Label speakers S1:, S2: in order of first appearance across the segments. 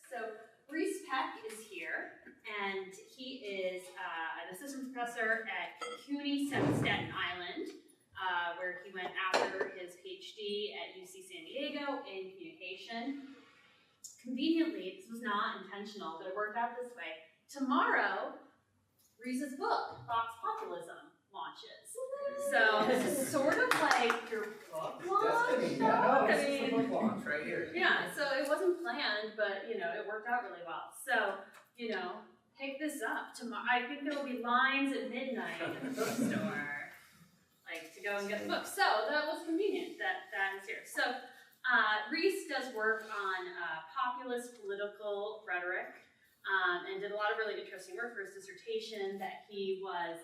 S1: So Reece Peck is here, and he is an assistant professor at CUNY Staten Island, where he went after his PhD at UC San Diego in communication. Conveniently, this was not intentional, but it worked out this way. Tomorrow, Reece's book, Populism, launches. So this is sort of like your book launch.
S2: Destiny, yeah, no, this is the book launch right here.
S1: Yeah, so it wasn't planned, but you know, it worked out really well. So, you know, pick this up tomorrow. I think there will be lines at midnight at the bookstore, like to go and get the book. So that was convenient that is here. So Reece does work on populist political rhetoric. And did a lot of really interesting work for his dissertation. That he was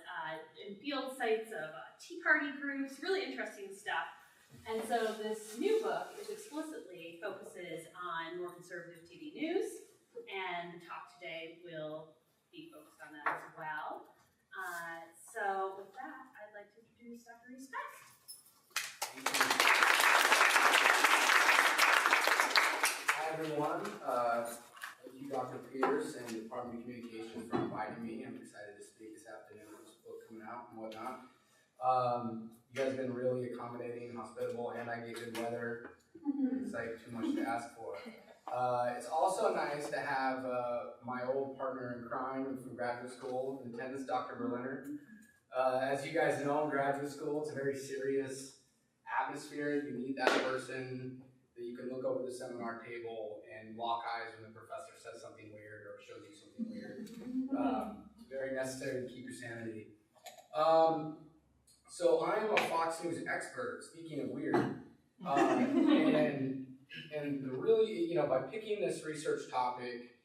S1: in field sites of Tea Party groups, really interesting stuff. And so this new book explicitly focuses on more conservative TV news, and the talk today will be focused on that as well. So with that, I'd like to introduce Dr. Reece Peck.
S2: Hi everyone. Thank you, Dr. Pierce and the Department of Communication for inviting me. I'm excited to speak this afternoon with this book coming out and whatnot. You guys have been really accommodating, hospitable, and I get good weather. It's like too much to ask for. It's also nice to have my old partner in crime from graduate school in tennis, Dr. Berliner. As you guys know, in graduate school, it's a very serious atmosphere. You need that person that you can look over the seminar table and lock eyes when the professor says something weird or shows you something weird. It's very necessary to keep your sanity. So I am a Fox News expert, speaking of weird. And really, you know, by picking this research topic,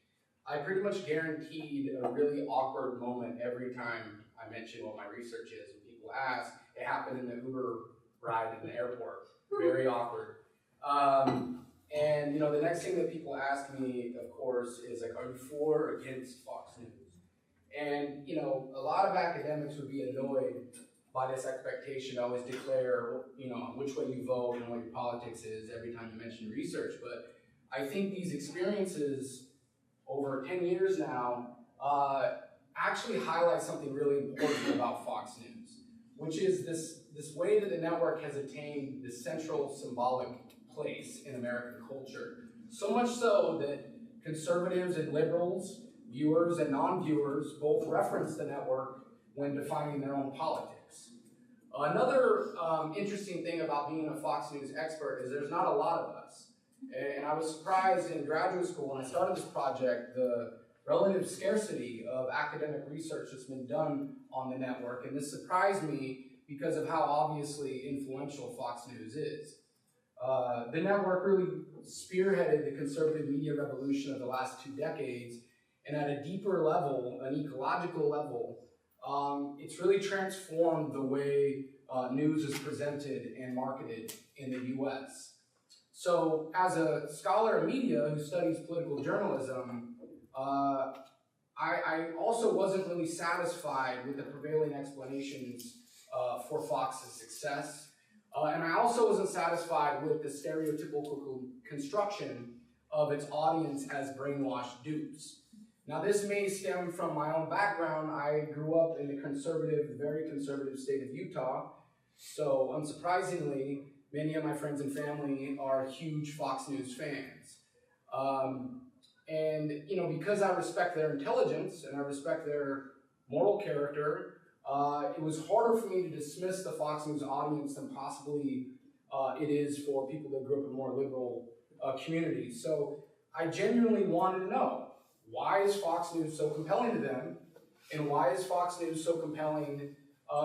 S2: I pretty much guaranteed a really awkward moment every time I mention what my research is. When people ask, it happened in the Uber ride in the airport. Very awkward. And you know, the next thing that people ask me, of course, is like, are you for or against Fox News? And you know, a lot of academics would be annoyed by this expectation to always declare, you know, which way you vote and what your politics is every time you mention research. But I think these experiences over 10 years now actually highlight something really important about Fox News, which is this way that the network has attained this central symbolic place in American culture. So much so that conservatives and liberals, viewers and non-viewers, both reference the network when defining their own politics. Another interesting thing about being a Fox News expert is there's not a lot of us. And I was surprised in graduate school when I started this project, the relative scarcity of academic research that's been done on the network. And this surprised me because of how obviously influential Fox News is. The network really spearheaded the conservative media revolution of the last 2 decades, and at a deeper level, an ecological level, it's really transformed the way news is presented and marketed in the US. So as a scholar of media who studies political journalism, I also wasn't really satisfied with the prevailing explanations for Fox's success. And I also wasn't satisfied with the stereotypical construction of its audience as brainwashed dupes. Now, this may stem from my own background. I grew up in the very conservative state of Utah. So, unsurprisingly, many of my friends and family are huge Fox News fans. And, you know, because I respect their intelligence and I respect their moral character, it was harder for me to dismiss the Fox News audience than possibly it is for people that grew up in more liberal communities. So I genuinely wanted to know, why is Fox News so compelling to them? And why is Fox News so compelling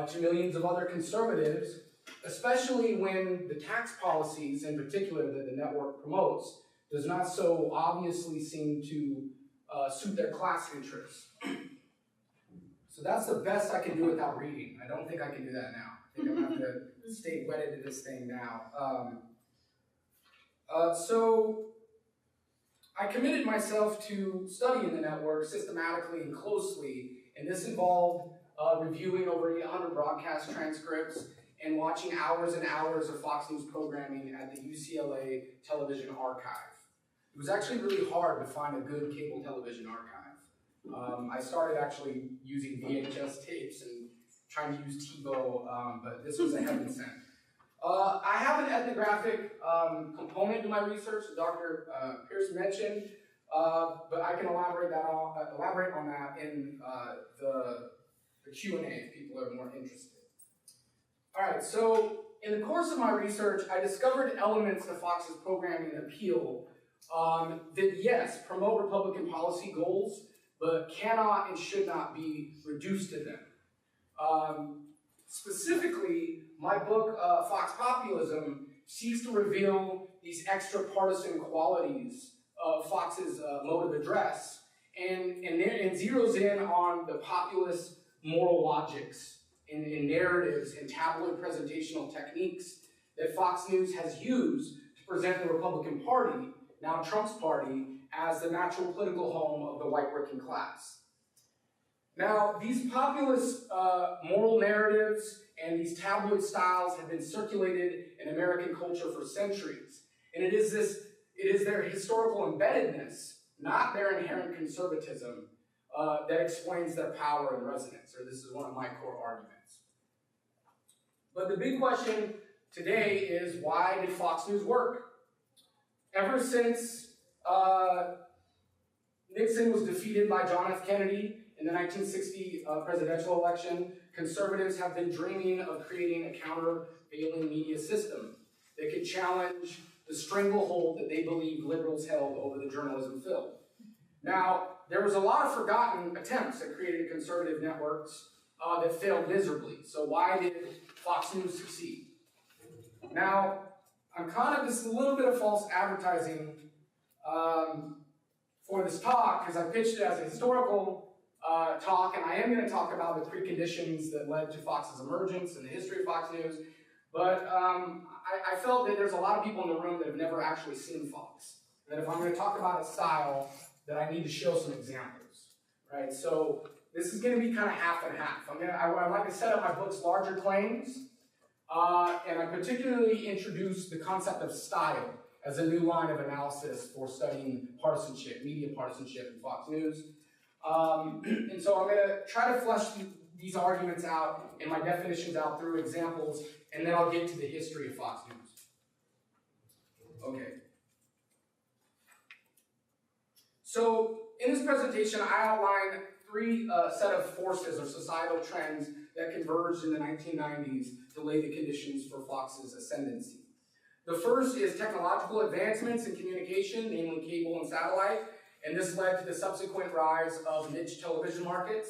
S2: to millions of other conservatives, especially when the tax policies in particular that the network promotes does not so obviously seem to suit their class interests? So that's the best I can do without reading. I don't think I can do that now. I think I'm going to have to stay wedded to this thing now. So I committed myself to studying the network systematically and closely, and this involved reviewing over 800 broadcast transcripts and watching hours and hours of Fox News programming at the UCLA Television Archive. It was actually really hard to find a good cable television archive. I started actually using VHS tapes and trying to use TiVo, but this was a heaven sent. I have an ethnographic component to my research that Dr. Pierce mentioned, but I can elaborate on that in the Q&A if people are more interested. All right, so in the course of my research, I discovered elements of Fox's programming appeal that, yes, promote Republican policy goals, but cannot and should not be reduced to them. Specifically, my book, Fox Populism, seeks to reveal these extra partisan qualities of Fox's mode of address and zeroes in on the populist moral logics and narratives and tabloid presentational techniques that Fox News has used to present the Republican Party, now Trump's party, as the natural political home of the white working class. Now, these populist moral narratives and these tabloid styles have been circulated in American culture for centuries. And it is their historical embeddedness, not their inherent conservatism, that explains their power and resonance, or this is one of my core arguments. But the big question today is, why did Fox News work? Ever since Nixon was defeated by John F. Kennedy in the 1960 presidential election, conservatives have been dreaming of creating a countervailing media system that could challenge the stranglehold that they believed liberals held over the journalism field. Now, there was a lot of forgotten attempts at creating conservative networks that failed miserably. So why did Fox News succeed? Now, I'm kind of this little bit of false advertising for this talk, because I pitched it as a historical talk, and I am going to talk about the preconditions that led to Fox's emergence and the history of Fox News, but I felt that there's a lot of people in the room that have never actually seen Fox, that if I'm going to talk about its style, that I need to show some examples, right? So this is going to be kind of half and half. I like to set up my book's larger claims, and I particularly introduce the concept of style as a new line of analysis for studying partisanship, media partisanship in Fox News. And so I'm going to try to flesh these arguments out and my definitions out through examples, and then I'll get to the history of Fox News. Okay. So in this presentation, I outline three set of forces or societal trends that converged in the 1990s to lay the conditions for Fox's ascendancy. The first is technological advancements in communication, namely cable and satellite, and this led to the subsequent rise of niche television markets.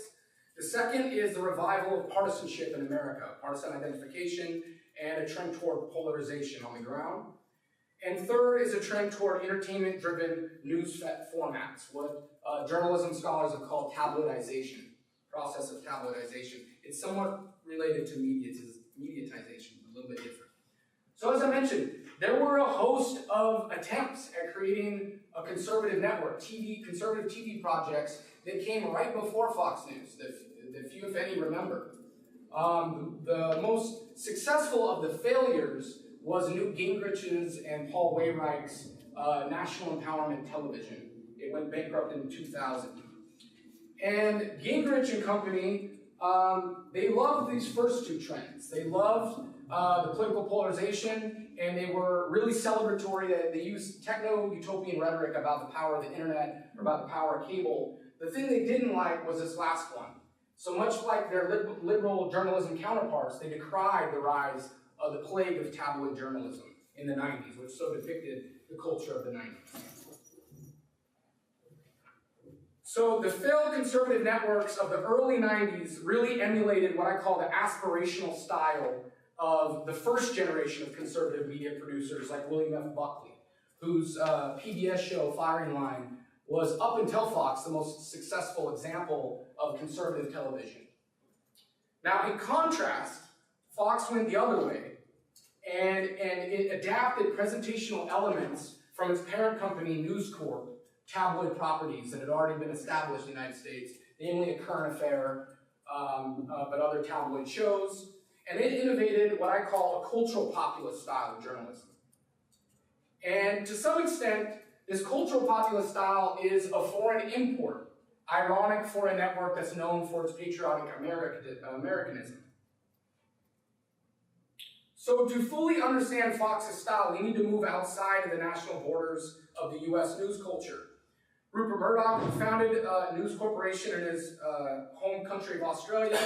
S2: The second is the revival of partisanship in America, partisan identification, and a trend toward polarization on the ground. And third is a trend toward entertainment-driven news formats, what journalism scholars have called tabloidization, process of tabloidization. It's somewhat related to mediatization, a little bit different. So as I mentioned, there were a host of attempts at creating a conservative network, conservative TV projects that came right before Fox News, that few, if any, remember. The most successful of the failures was Newt Gingrich's and Paul Wainwright's National Empowerment Television. It went bankrupt in 2000. And Gingrich and company, they loved these first two trends. They loved the political polarization, and they were really celebratory. They used techno-utopian rhetoric about the power of the internet, or about the power of cable. The thing they didn't like was this last one. So much like their liberal journalism counterparts, they decried the rise of the plague of tabloid journalism in the 90s, which so depicted the culture of the 90s. So the failed conservative networks of the early 90s really emulated what I call the aspirational style of the first generation of conservative media producers like William F. Buckley, whose PBS show, Firing Line, was, up until Fox, the most successful example of conservative television. Now, in contrast, Fox went the other way, and it adapted presentational elements from its parent company, News Corp, tabloid properties that had already been established in the United States, namely A Current Affair, but other tabloid shows. And it innovated what I call a cultural populist style of journalism. And to some extent, this cultural populist style is a foreign import, ironic for a network that's known for its patriotic Americanism. So to fully understand Fox's style, we need to move outside of the national borders of the US news culture. Rupert Murdoch founded News Corporation in his home country of Australia,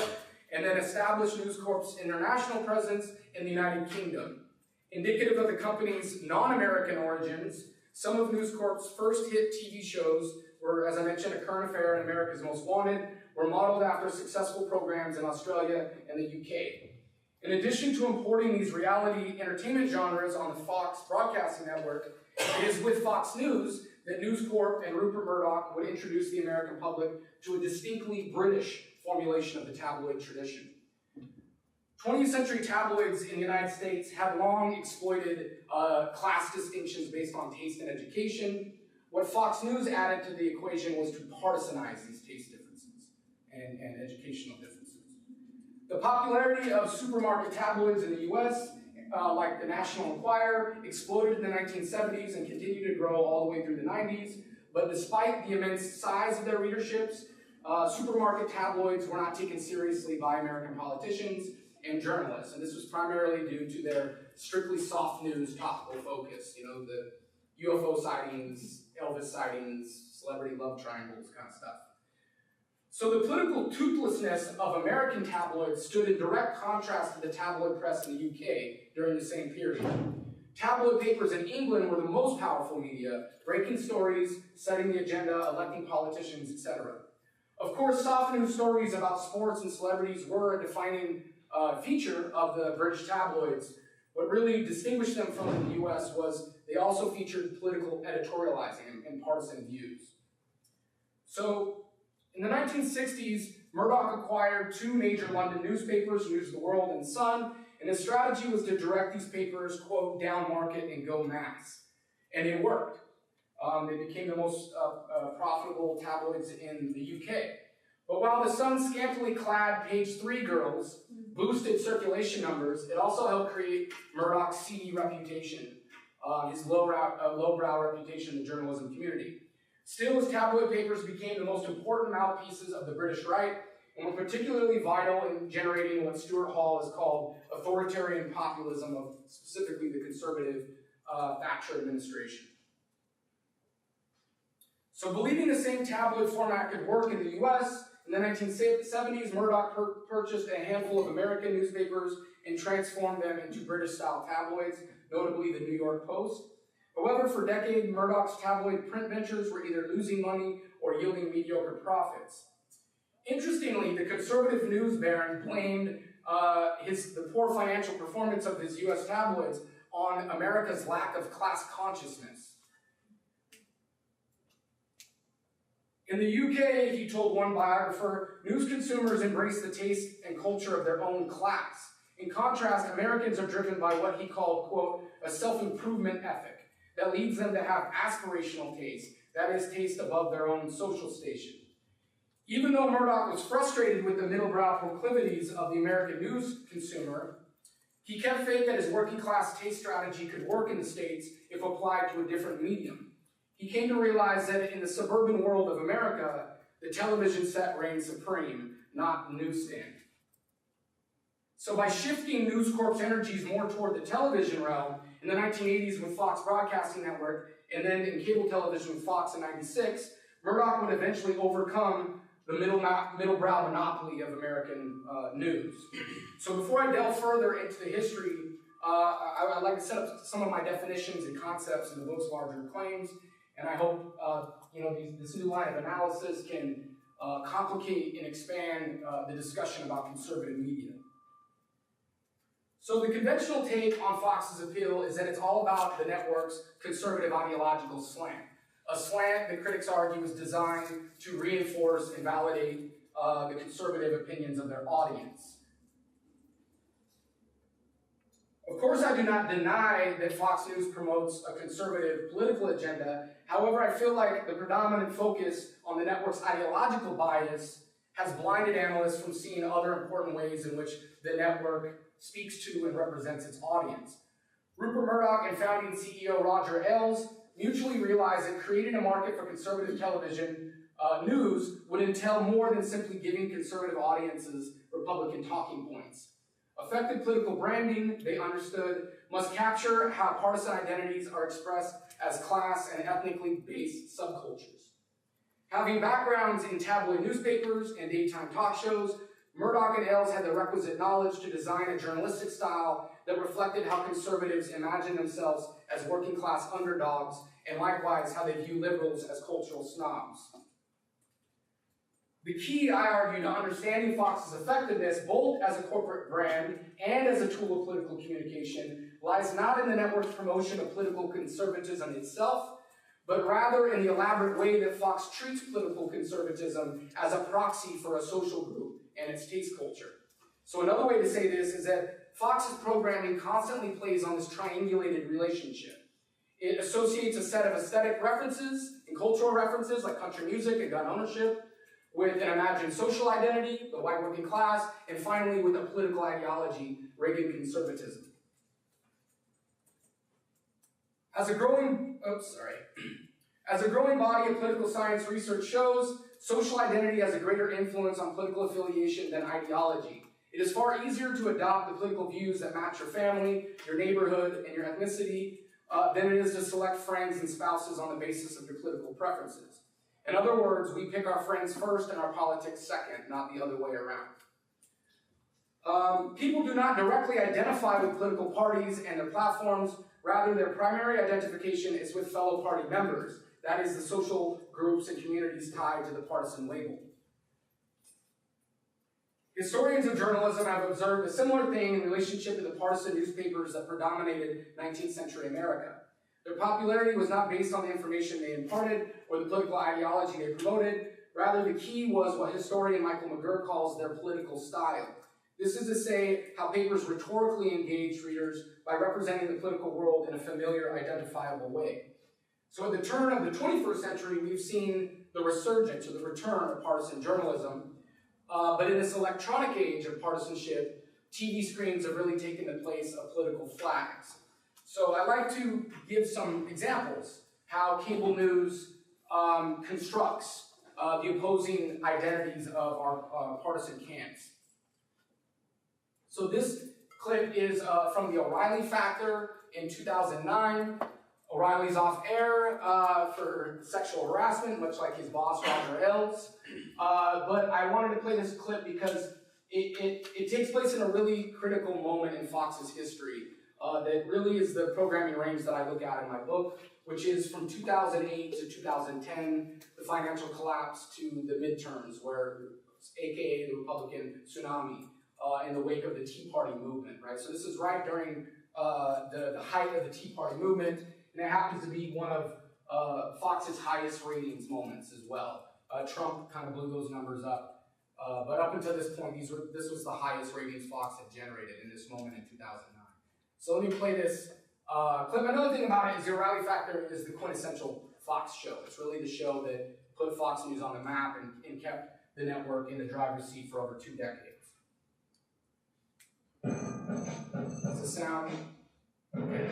S2: and then established News Corp's international presence in the United Kingdom. Indicative of the company's non-American origins, some of News Corp's first hit TV shows were, as I mentioned, A Current Affair and America's Most Wanted, were modeled after successful programs in Australia and the UK. In addition to importing these reality entertainment genres on the Fox broadcasting network, it is with Fox News that News Corp and Rupert Murdoch would introduce the American public to a distinctly British formulation of the tabloid tradition. 20th century tabloids in the United States had long exploited class distinctions based on taste and education. What Fox News added to the equation was to partisanize these taste differences and educational differences. The popularity of supermarket tabloids in the US, like the National Enquirer, exploded in the 1970s and continued to grow all the way through the 90s. But despite the immense size of their readerships, supermarket tabloids were not taken seriously by American politicians and journalists, and this was primarily due to their strictly soft news topical focus, the UFO sightings, Elvis sightings, celebrity love triangles kind of stuff. So the political toothlessness of American tabloids stood in direct contrast to the tabloid press in the UK during the same period. Tabloid papers in England were the most powerful media, breaking stories, setting the agenda, electing politicians, etc. Of course, soft news stories about sports and celebrities were a defining feature of the British tabloids. What really distinguished them from the US was they also featured political editorializing and partisan views. So, in the 1960s, Murdoch acquired two major London newspapers, News of the World and Sun, and his strategy was to direct these papers, quote, down market and go mass. And it worked. They became the most profitable tabloids in the UK. But while the Sun's scantily clad page 3 girls boosted circulation numbers, it also helped create Murdoch's seedy reputation, his lowbrow reputation in the journalism community. Still, his tabloid papers became the most important mouthpieces of the British right, and were particularly vital in generating what Stuart Hall has called authoritarian populism of specifically the conservative Thatcher administration. So believing the same tabloid format could work in the US, in the 1970s, Murdoch purchased a handful of American newspapers and transformed them into British-style tabloids, notably the New York Post. However, for decades, Murdoch's tabloid print ventures were either losing money or yielding mediocre profits. Interestingly, the conservative news baron blamed the poor financial performance of his US tabloids on America's lack of class consciousness. In the UK, he told one biographer, news consumers embrace the taste and culture of their own class. In contrast, Americans are driven by what he called, quote, a self-improvement ethic that leads them to have aspirational taste, that is, taste above their own social station. Even though Murdoch was frustrated with the middle-brow proclivities of the American news consumer, he kept faith that his working-class taste strategy could work in the States if applied to a different medium. He came to realize that in the suburban world of America, the television set reigned supreme, not the newsstand. So by shifting News Corp's energies more toward the television realm, in the 1980s with Fox Broadcasting Network, and then in cable television with Fox in '96, Murdoch would eventually overcome the middle-brow monopoly of American news. So before I delve further into the history, I'd like to set up some of my definitions and concepts in the book's larger claims, and I hope this new line of analysis can complicate and expand the discussion about conservative media. So the conventional take on Fox's appeal is that it's all about the network's conservative ideological slant. A slant, the critics argue, is designed to reinforce and validate the conservative opinions of their audience. Of course, I do not deny that Fox News promotes a conservative political agenda. However, I feel like the predominant focus on the network's ideological bias has blinded analysts from seeing other important ways in which the network speaks to and represents its audience. Rupert Murdoch and founding CEO Roger Ailes mutually realized that creating a market for conservative television news would entail more than simply giving conservative audiences Republican talking points. Effective political branding, they understood, must capture how partisan identities are expressed as class and ethnically based subcultures. Having backgrounds in tabloid newspapers and daytime talk shows, Murdoch and Ailes had the requisite knowledge to design a journalistic style that reflected how conservatives imagine themselves as working class underdogs, and likewise how they view liberals as cultural snobs. The key, I argue, to understanding Fox's effectiveness, both as a corporate brand and as a tool of political communication, lies not in the network's promotion of political conservatism itself, but rather in the elaborate way that Fox treats political conservatism as a proxy for a social group and its taste culture. So another way to say this is that Fox's programming constantly plays on this triangulated relationship. It associates a set of aesthetic references and cultural references like country music and gun ownership with an imagined social identity, the white working class, and finally with a political ideology, Reagan conservatism. As a growing body of political science research shows, social identity has a greater influence on political affiliation than ideology. It is far easier to adopt the political views that match your family, your neighborhood, and your ethnicity than it is to select friends and spouses on the basis of your political preferences. In other words, we pick our friends first and our politics second, not the other way around. People do not directly identify with political parties and their platforms. Rather, their primary identification is with fellow party members. That is, the social groups and communities tied to the partisan label. Historians of journalism have observed a similar thing in relationship to the partisan newspapers that predominated 19th century America. Their popularity was not based on the information they imparted or the political ideology they promoted. Rather, the key was what historian Michael McGurk calls their political style. This is to say how papers rhetorically engaged readers by representing the political world in a familiar, identifiable way. So at the turn of the 21st century, we've seen the resurgence or the return of partisan journalism. But in this electronic age of partisanship, TV screens have really taken the place of political flags. So I'd like to give some examples how cable news constructs the opposing identities of our partisan camps. So this clip is from the O'Reilly Factor in 2009. O'Reilly's off air for sexual harassment, much like his boss, Roger Ailes. But I wanted to play this clip because it takes place in a really critical moment in Fox's history that really is the programming range that I look at in my book, which is from 2008 to 2010, the financial collapse to the midterms, aka the Republican tsunami, in the wake of the Tea Party movement, right? So this is right during the height of the Tea Party movement, and it happens to be one of Fox's highest ratings moments as well. Trump kind of blew those numbers up, but up until this point, this was the highest ratings Fox had generated in this moment in 2009. So let me play this clip. Another thing about it is the O'Reilly Factor is the quintessential Fox show. It's really the show that put Fox News on the map and kept the network in the driver's seat for over 2 decades. That's the sound. Okay.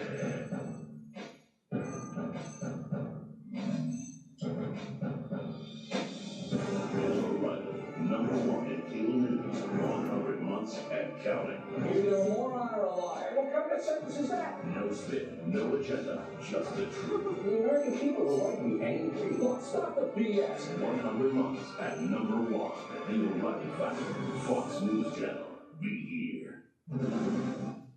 S3: Number 1 in cable news, 100 months and counting.
S4: Either a moron or a liar. What kind of sentence is that?
S3: No spin, no agenda, just the truth.
S4: The American people are going to be angry. Look, stop the BS.
S3: 100 months at number 1. The O'Reilly Factor, Fox News Channel. Be here.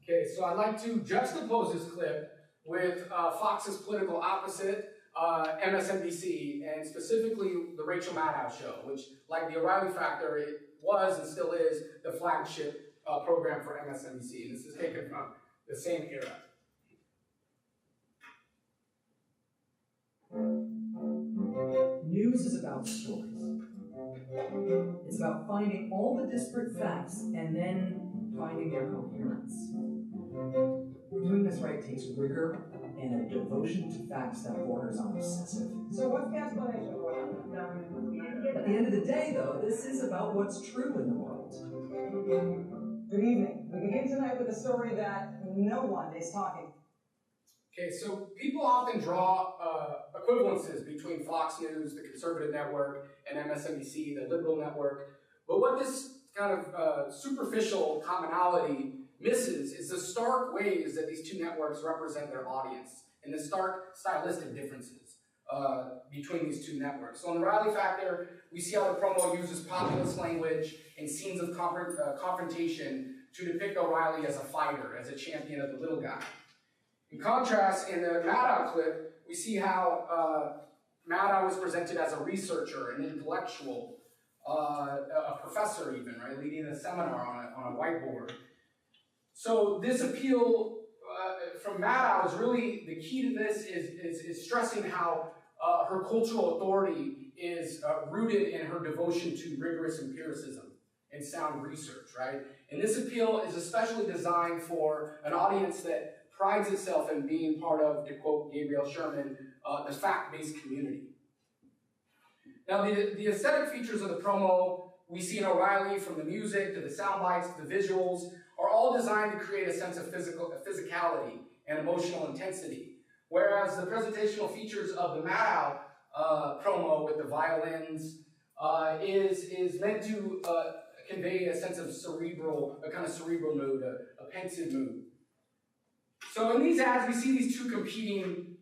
S2: Okay, so I'd like to juxtapose this clip with Fox's political opposite, MSNBC, and specifically the Rachel Maddow show, which, like the O'Reilly Factor, it was and still is the flagship program for MSNBC. And this is taken from the same era.
S5: News is about stories. It's about finding all the disparate facts and then finding their coherence. Doing this right takes rigor and a devotion to facts that borders on obsessive.
S6: So what's the explanation for what happened?
S5: At the end of the day, though, this is about what's true in the world.
S6: Good evening. We begin tonight with a story that no one is talking.
S2: Okay, so people often draw equivalences between Fox News, the conservative network, and MSNBC, the liberal network. But what this kind of superficial commonality misses is the stark ways that these two networks represent their audience and the stark stylistic differences between these two networks. So in the Riley Factor, we see how the promo uses populist language and scenes of confrontation to depict O'Reilly as a fighter, as a champion of the little guy. In contrast, in the Murdoch clip, we see how Murdoch was presented as a researcher, an intellectual, a professor even, right, leading a seminar on a whiteboard. So this appeal from Murdoch is really, the key to this is stressing how her cultural authority is rooted in her devotion to rigorous empiricism and sound research, right? And this appeal is especially designed for an audience that prides itself in being part of, to quote Gabriel Sherman, the fact-based community. Now, the aesthetic features of the promo we see in O'Reilly, from the music to the sound bites to the visuals, are all designed to create a sense of physicality and emotional intensity. Whereas the presentational features of the Murdoch promo with the violins is meant to convey a sense of a kind of cerebral mood, a pensive mood. So in these ads, we see these two competing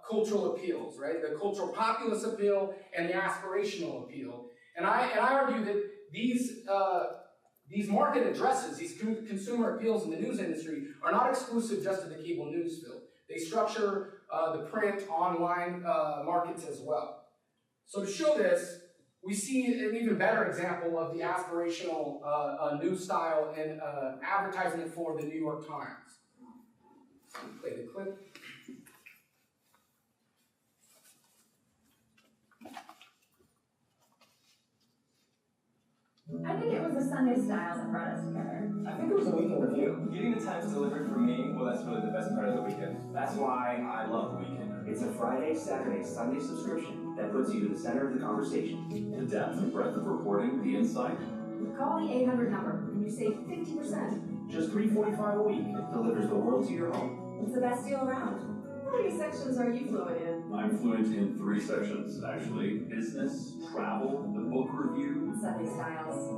S2: cultural appeals, right? The cultural populist appeal and the aspirational appeal. And I argue that these market addresses, these consumer appeals in the news industry, are not exclusive just to the cable news field. They structure the print, online markets as well. So to show this, we see an even better example of the aspirational news style in advertisement for the New York Times. Play the clip.
S7: I think it was the Sunday style that brought us together.
S8: I think it was a weekend review. Getting the Times delivered for me, well, that's really the best part of the weekend. That's why I love the weekend.
S4: It's a Friday, Saturday, Sunday subscription that puts you to the center of the conversation.
S3: The depth and breadth of reporting, the insight.
S7: Call the 800 number and you save 50%.
S4: Just $3.45 a week. It delivers the world to your home.
S7: It's the best deal around. How many sections are you fluent in?
S3: I'm fluent in 3 sections, actually. Business, travel, the book review.
S7: Sunday styles.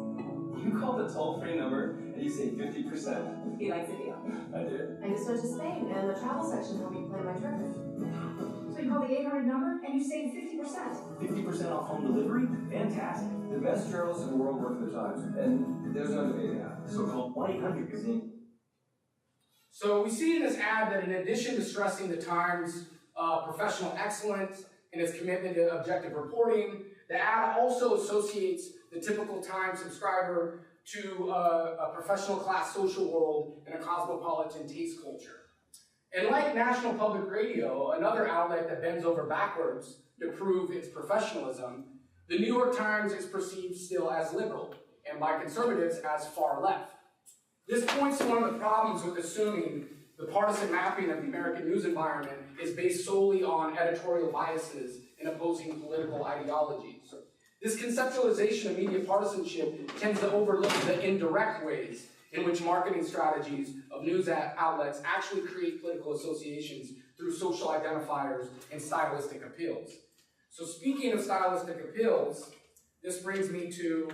S8: You call the toll-free number and you save 50%.
S7: He likes a deal.
S8: I did.
S7: I just went to Spain and the travel section helped me plan my trip. So you call the 800 number and you save 50%.
S4: 50% off home delivery? Fantastic.
S8: The best journalists in the world work for the Times, and there's no debating that.
S3: So call
S4: 1-800.
S2: So we see in this ad that in addition to stressing the Times' professional excellence and its commitment to objective reporting, the ad also associates the typical Times subscriber to a professional class social world and a cosmopolitan taste culture. And like National Public Radio, another outlet that bends over backwards to prove its professionalism, the New York Times is perceived still as liberal, and by conservatives as far left. This points to one of the problems with assuming the partisan mapping of the American news environment is based solely on editorial biases and opposing political ideologies. This conceptualization of media partisanship tends to overlook the indirect ways in which marketing strategies of news outlets actually create political associations through social identifiers and stylistic appeals. So speaking of stylistic appeals, this brings me to,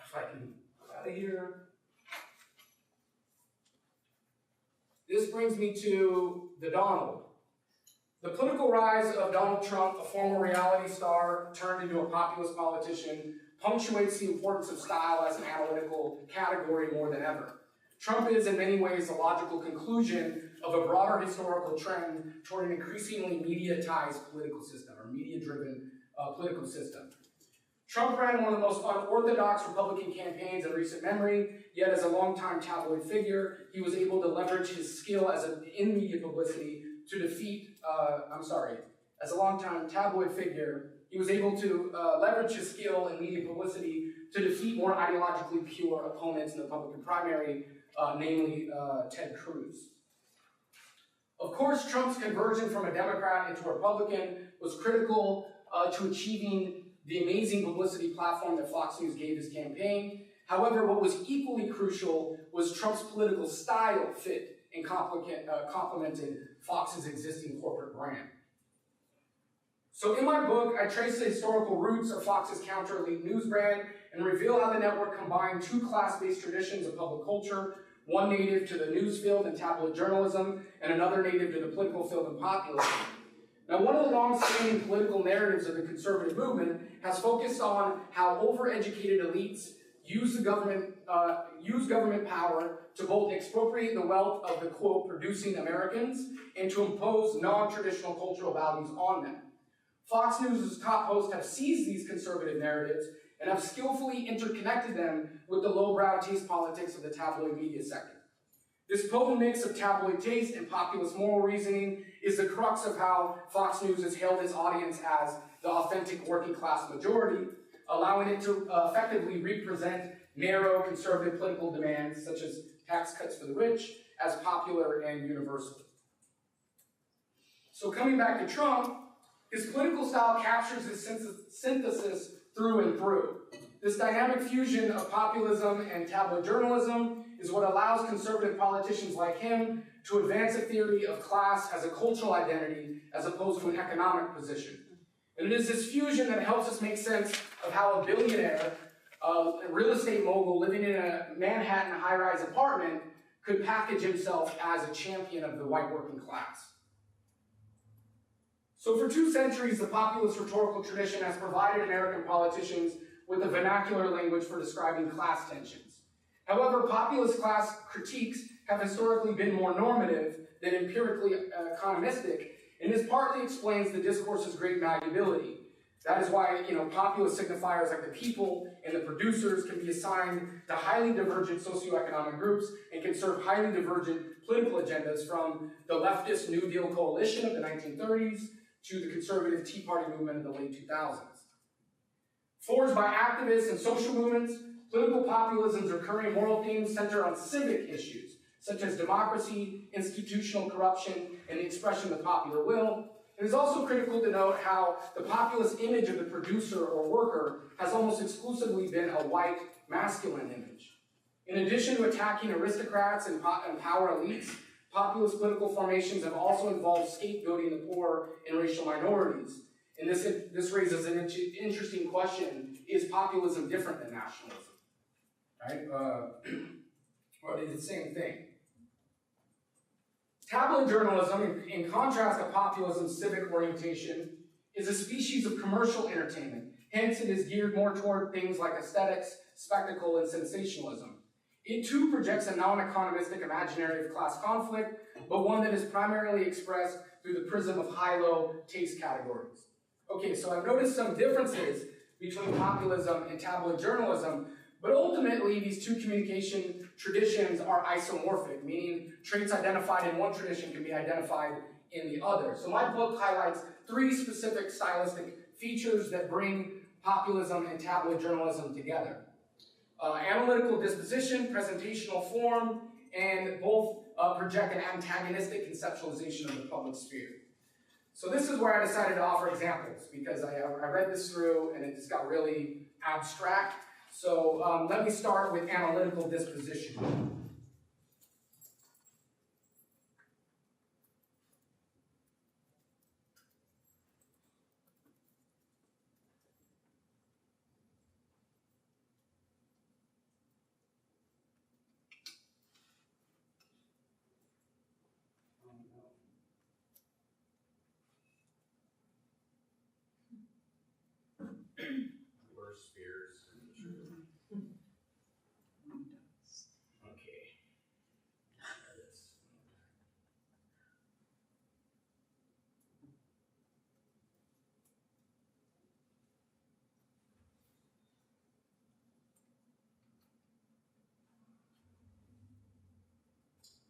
S2: if I can get out of here. This brings me to the Donald. The political rise of Donald Trump, a former reality star turned into a populist politician, punctuates the importance of style as an analytical category more than ever. Trump is, in many ways, the logical conclusion of a broader historical trend toward an increasingly mediatized political system, or media-driven political system. Trump ran one of the most unorthodox Republican campaigns in recent memory, yet as a longtime tabloid figure, he was able to leverage his skill in media publicity to defeat, as a longtime tabloid figure, he was able to leverage his skill in media publicity to defeat more ideologically pure opponents in the Republican primary, namely Ted Cruz. Of course, Trump's conversion from a Democrat into a Republican was critical to achieving the amazing publicity platform that Fox News gave his campaign. However, what was equally crucial was Trump's political style fit and complemented Fox's existing corporate brand. So in my book, I trace the historical roots of Fox's counter-elite news brand and reveal how the network combined two class-based traditions of public culture, one native to the news field and tabloid journalism, and another native to the political field and populism. Now, one of the long-standing political narratives of the conservative movement has focused on how overeducated elites use government power to both expropriate the wealth of the, quote, producing Americans and to impose non-traditional cultural values on them. Fox News' top hosts have seized these conservative narratives and have skillfully interconnected them with the lowbrow taste politics of the tabloid media sector. This potent mix of tabloid taste and populist moral reasoning is the crux of how Fox News has hailed its audience as the authentic working class majority, allowing it to effectively represent narrow conservative political demands such as tax cuts for the rich as popular and universal. So coming back to Trump, his political style captures his synthesis through and through. This dynamic fusion of populism and tabloid journalism is what allows conservative politicians like him to advance a theory of class as a cultural identity as opposed to an economic position. And it is this fusion that helps us make sense of how a billionaire, a real estate mogul living in a Manhattan high-rise apartment could package himself as a champion of the white working class. So for 2 centuries, the populist rhetorical tradition has provided American politicians with a vernacular language for describing class tensions. However, populist class critiques have historically been more normative than empirically economistic, and this partly explains the discourse's great malleability. That is why, populist signifiers like the people and the producers can be assigned to highly divergent socioeconomic groups and can serve highly divergent political agendas, from the leftist New Deal coalition of the 1930s to the conservative Tea Party movement of the late 2000s. Forged by activists and social movements, political populism's recurring moral themes center on civic issues, such as democracy, institutional corruption, and the expression of the popular will. It is also critical to note how the populist image of the producer or worker has almost exclusively been a white, masculine image. In addition to attacking aristocrats and power elites, populist political formations have also involved scapegoating the poor and racial minorities. And this raises an interesting question: is populism different than nationalism? Right? Or is it the same thing? Tabloid journalism, in contrast to populism's civic orientation, is a species of commercial entertainment. Hence, it is geared more toward things like aesthetics, spectacle, and sensationalism. It too projects a non-economistic imaginary of class conflict, but one that is primarily expressed through the prism of high-low taste categories. Okay, so I've noticed some differences between populism and tabloid journalism, but ultimately these two communication traditions are isomorphic, meaning traits identified in one tradition can be identified in the other. So my book highlights 3 specific stylistic features that bring populism and tabloid journalism together. Analytical disposition, presentational form, and both project an antagonistic conceptualization of the public sphere. So this is where I decided to offer examples, because I read this through and it just got really abstract. So let me start with analytical disposition. Worst fears. Okay.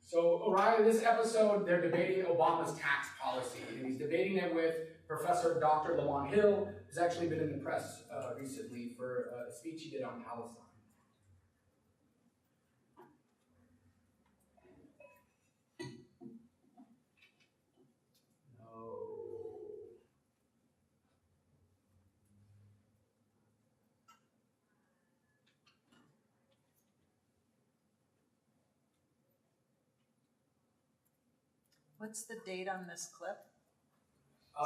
S2: So O'Reilly, this episode, they're debating Obama's tax policy, and he's debating it with Professor Dr. Lawan Hill, who's actually been in the press recently for a speech he did on Palestine.
S9: What's the date on this clip?
S2: I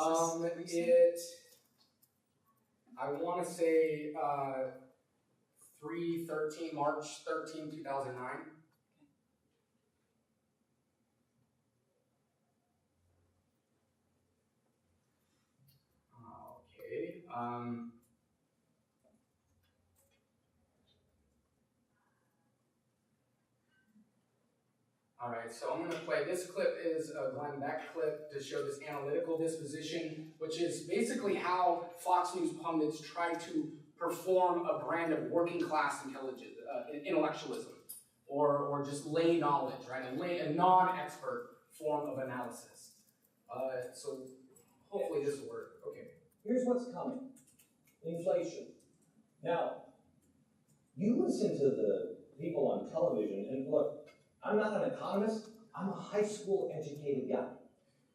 S2: want to say 3/13, March 13, 2009. Okay. All right, so I'm going to play, this clip is a Glenn Beck clip to show this analytical disposition, which is basically how Fox News pundits try to perform a brand of working class intellectualism, or just lay knowledge, right? A non-expert form of analysis. So hopefully this will work. Okay.
S10: Here's what's coming. Inflation. Now, you listen to the people on television, and look, I'm not an economist, I'm a high school educated guy.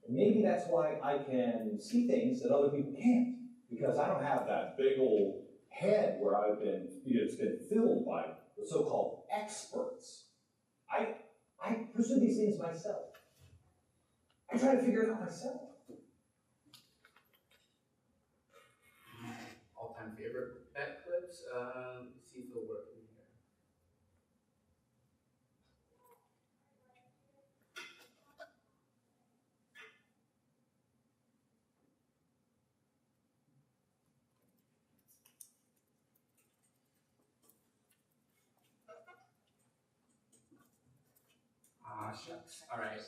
S10: And maybe that's why I can see things that other people can't, because I don't have that big old head where I've been, it's been filled by the so-called experts. I pursue these things myself. I try to figure it out myself.
S2: All-time favorite Beck clips. Let's see if it'll work in here. Shucks. All right.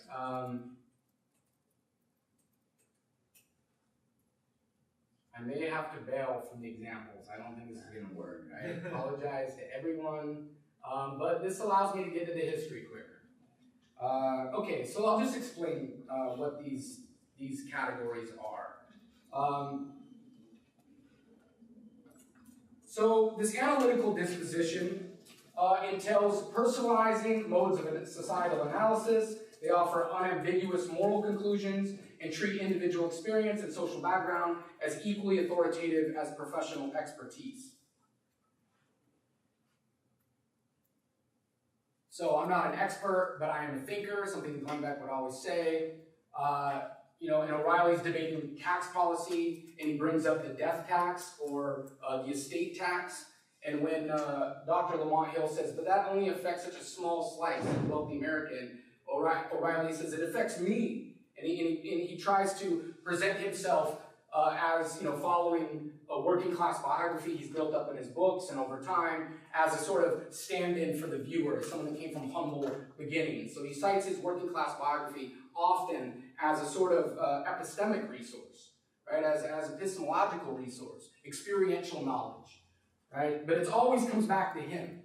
S2: I may have to bail from the examples. I don't think this is going to work. I apologize to everyone, but this allows me to get to the history quicker. Okay, so I'll just explain what these categories are. So this analytical disposition entails personalizing modes of societal analysis. They offer unambiguous moral conclusions and treat individual experience and social background as equally authoritative as professional expertise. So I'm not an expert, but I am a thinker, something Glenn Beck would always say. And O'Reilly's debating tax policy, and he brings up the death tax or the estate tax. And when Dr. Lamont Hill says, but that only affects such a small slice of the wealthy American, O'Reilly says, it affects me. And he tries to present himself as, following a working class biography he's built up in his books and over time as a sort of stand-in for the viewer, someone that came from humble beginnings. So he cites his working class biography often as a sort of epistemic resource, right? As epistemological resource, experiential knowledge. Right? But it always comes back to him.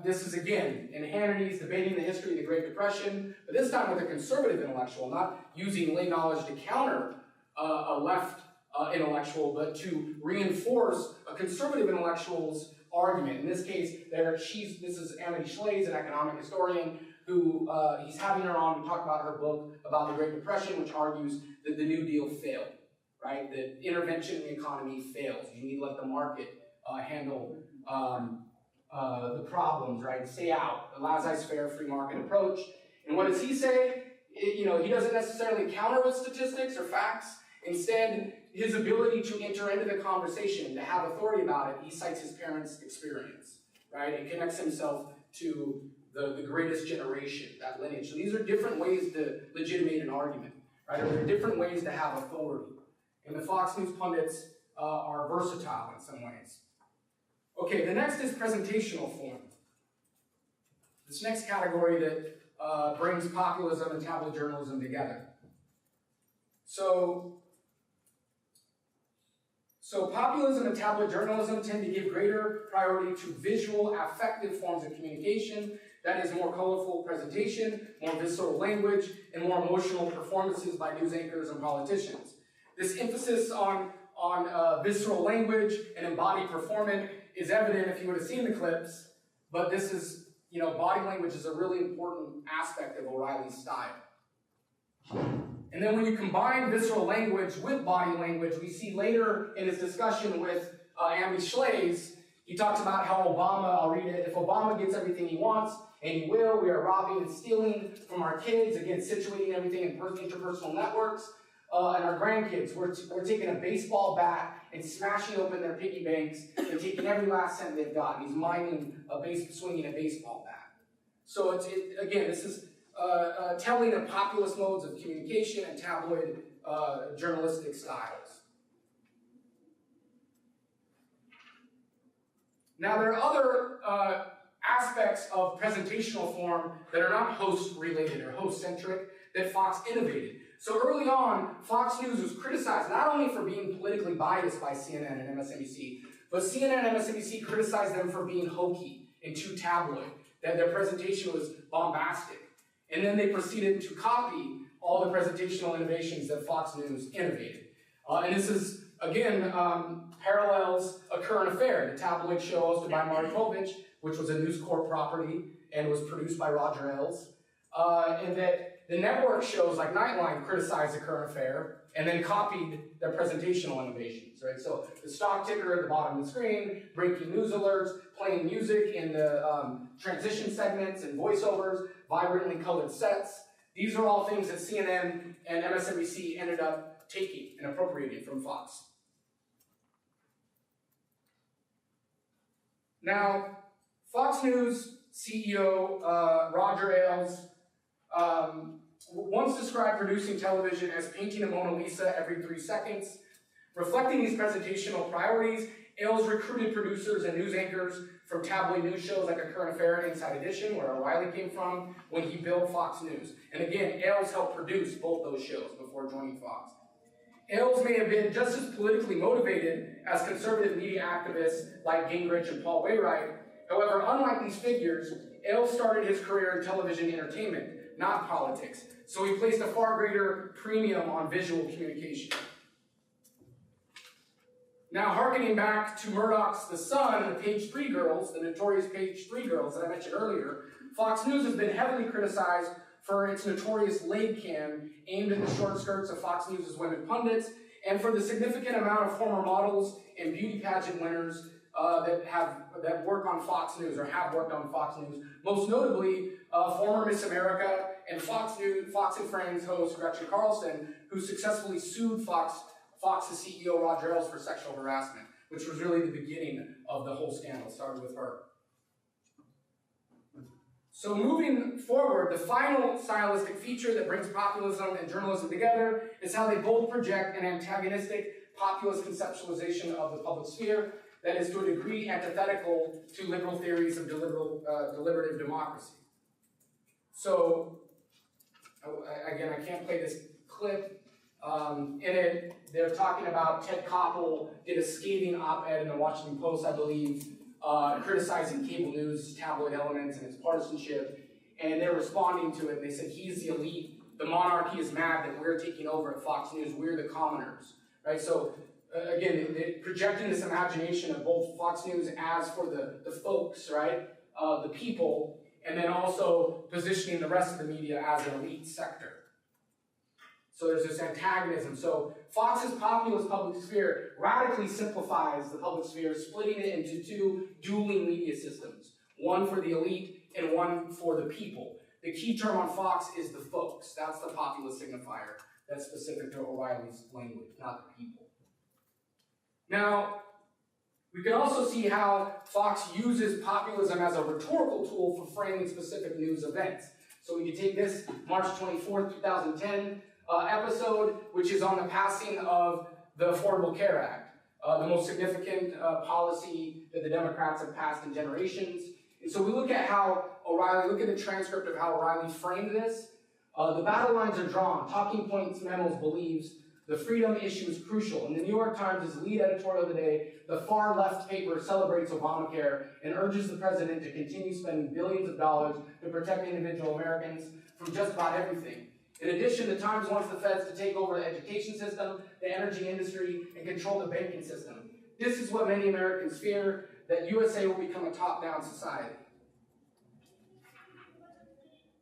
S2: This is, again, in Hannity's debating the history of the Great Depression, but this time with a conservative intellectual, not using lay knowledge to counter a left intellectual, but to reinforce a conservative intellectual's argument. In this case, this is Amity Schlaze, an economic historian, who he's having her on to talk about her book about the Great Depression, which argues that the New Deal failed. Right, that intervention in the economy fails. You need to let the market handle the problems, right? Stay out. The laissez-faire free market approach. And what does he say? He doesn't necessarily counter with statistics or facts. Instead, his ability to enter into the conversation, to have authority about it, he cites his parents' experience, right? And connects himself to the greatest generation, that lineage. So these are different ways to legitimate an argument, right? Or there are different ways to have authority. And the Fox News pundits are versatile in some ways. Okay, the next is presentational form. This next category that brings populism and tabloid journalism together. So populism and tabloid journalism tend to give greater priority to visual, affective forms of communication. That is more colorful presentation, more visceral language, and more emotional performances by news anchors and politicians. This emphasis on visceral language and embodied performance is evident if you would have seen the clips, but this is, body language is a really important aspect of O'Reilly's style. And then when you combine visceral language with body language, we see later in his discussion with Amity Schlaze, He talks about how Obama, I'll read it, if Obama gets everything he wants, and he will, we are robbing and stealing from our kids, again, situating everything in interpersonal networks, and our grandkids. We're taking a baseball bat and smashing open their piggy banks and taking every last cent they've got. And he's swinging a baseball bat. So again, this is telling of populist modes of communication and tabloid journalistic styles. Now, there are other aspects of presentational form that are not host-related or host-centric that Fox innovated. So early on, Fox News was criticized not only for being politically biased by CNN and MSNBC, but CNN and MSNBC criticized them for being hokey and too tabloid, that their presentation was bombastic. And then they proceeded to copy all the presentational innovations that Fox News innovated. And this is, again, parallels A Current Affair, the tabloid show hosted by Murdoch, which was a News Corp property and was produced by Roger Ailes. And that the network shows like Nightline criticized The Current Affair and then copied their presentational innovations, right? So the stock ticker at the bottom of the screen, breaking news alerts, playing music in the transition segments and voiceovers, vibrantly colored sets. These are all things that CNN and MSNBC ended up taking and appropriating from Fox. Now, Fox News CEO Roger Ailes once described producing television as painting a Mona Lisa every 3 seconds. Reflecting these presentational priorities, Ailes recruited producers and news anchors from tabloid news shows like A Current Affair and Inside Edition, where O'Reilly came from, when he built Fox News. And again, Ailes helped produce both those shows before joining Fox. Ailes may have been just as politically motivated as conservative media activists like Gingrich and Paul Wainwright. However, unlike these figures, Ailes started his career in television entertainment, not politics. So he placed a far greater premium on visual communication. Now, harkening back to Murdoch's The Sun and the Page 3 girls, the notorious Page 3 girls that I mentioned earlier, Fox News has been heavily criticized for its notorious leg cam aimed at the short skirts of Fox News' women pundits, and for the significant amount of former models and beauty pageant winners that work on Fox News or have worked on Fox News. Most notably, former Miss America and Fox and Friends host Gretchen Carlson, who successfully sued Fox's CEO Roger Ailes for sexual harassment, which was really the beginning of the whole scandal. Started with her. So moving forward, the final stylistic feature that brings populism and journalism together is how they both project an antagonistic populist conceptualization of the public sphere that is to a degree antithetical to liberal theories of deliberative democracy. So, again, I can't play this clip. In it, they're talking about Ted Koppel did a scathing op-ed in the Washington Post, I believe, criticizing cable news, tabloid elements, and its partisanship, and they're responding to it. They said, he's the elite, the monarchy is mad that we're taking over at Fox News, we're the commoners, right? So, again, they're projecting this imagination of both Fox News as for the folks, right, the people, and then also positioning the rest of the media as an elite sector. So there's this antagonism. So Fox's populist public sphere radically simplifies the public sphere, splitting it into two dueling media systems, one for the elite and one for the people. The key term on Fox is the folks. That's the populist signifier that's specific to O'Reilly's language, not the people. Now, we can also see how Fox uses populism as a rhetorical tool for framing specific news events. So we can take this March 24th, 2010 episode, which is on the passing of the Affordable Care Act, the most significant policy that the Democrats have passed in generations. And so we look at how O'Reilly, look at the transcript of how O'Reilly framed this. The battle lines are drawn. Talking Points Memos believes the freedom issue is crucial. In the New York Times' lead editorial of the day, the far left paper celebrates Obamacare and urges the president to continue spending billions of dollars to protect individual Americans from just about everything. In addition, the Times wants the feds to take over the education system, the energy industry, and control the banking system. This is what many Americans fear, that USA will become a top-down society.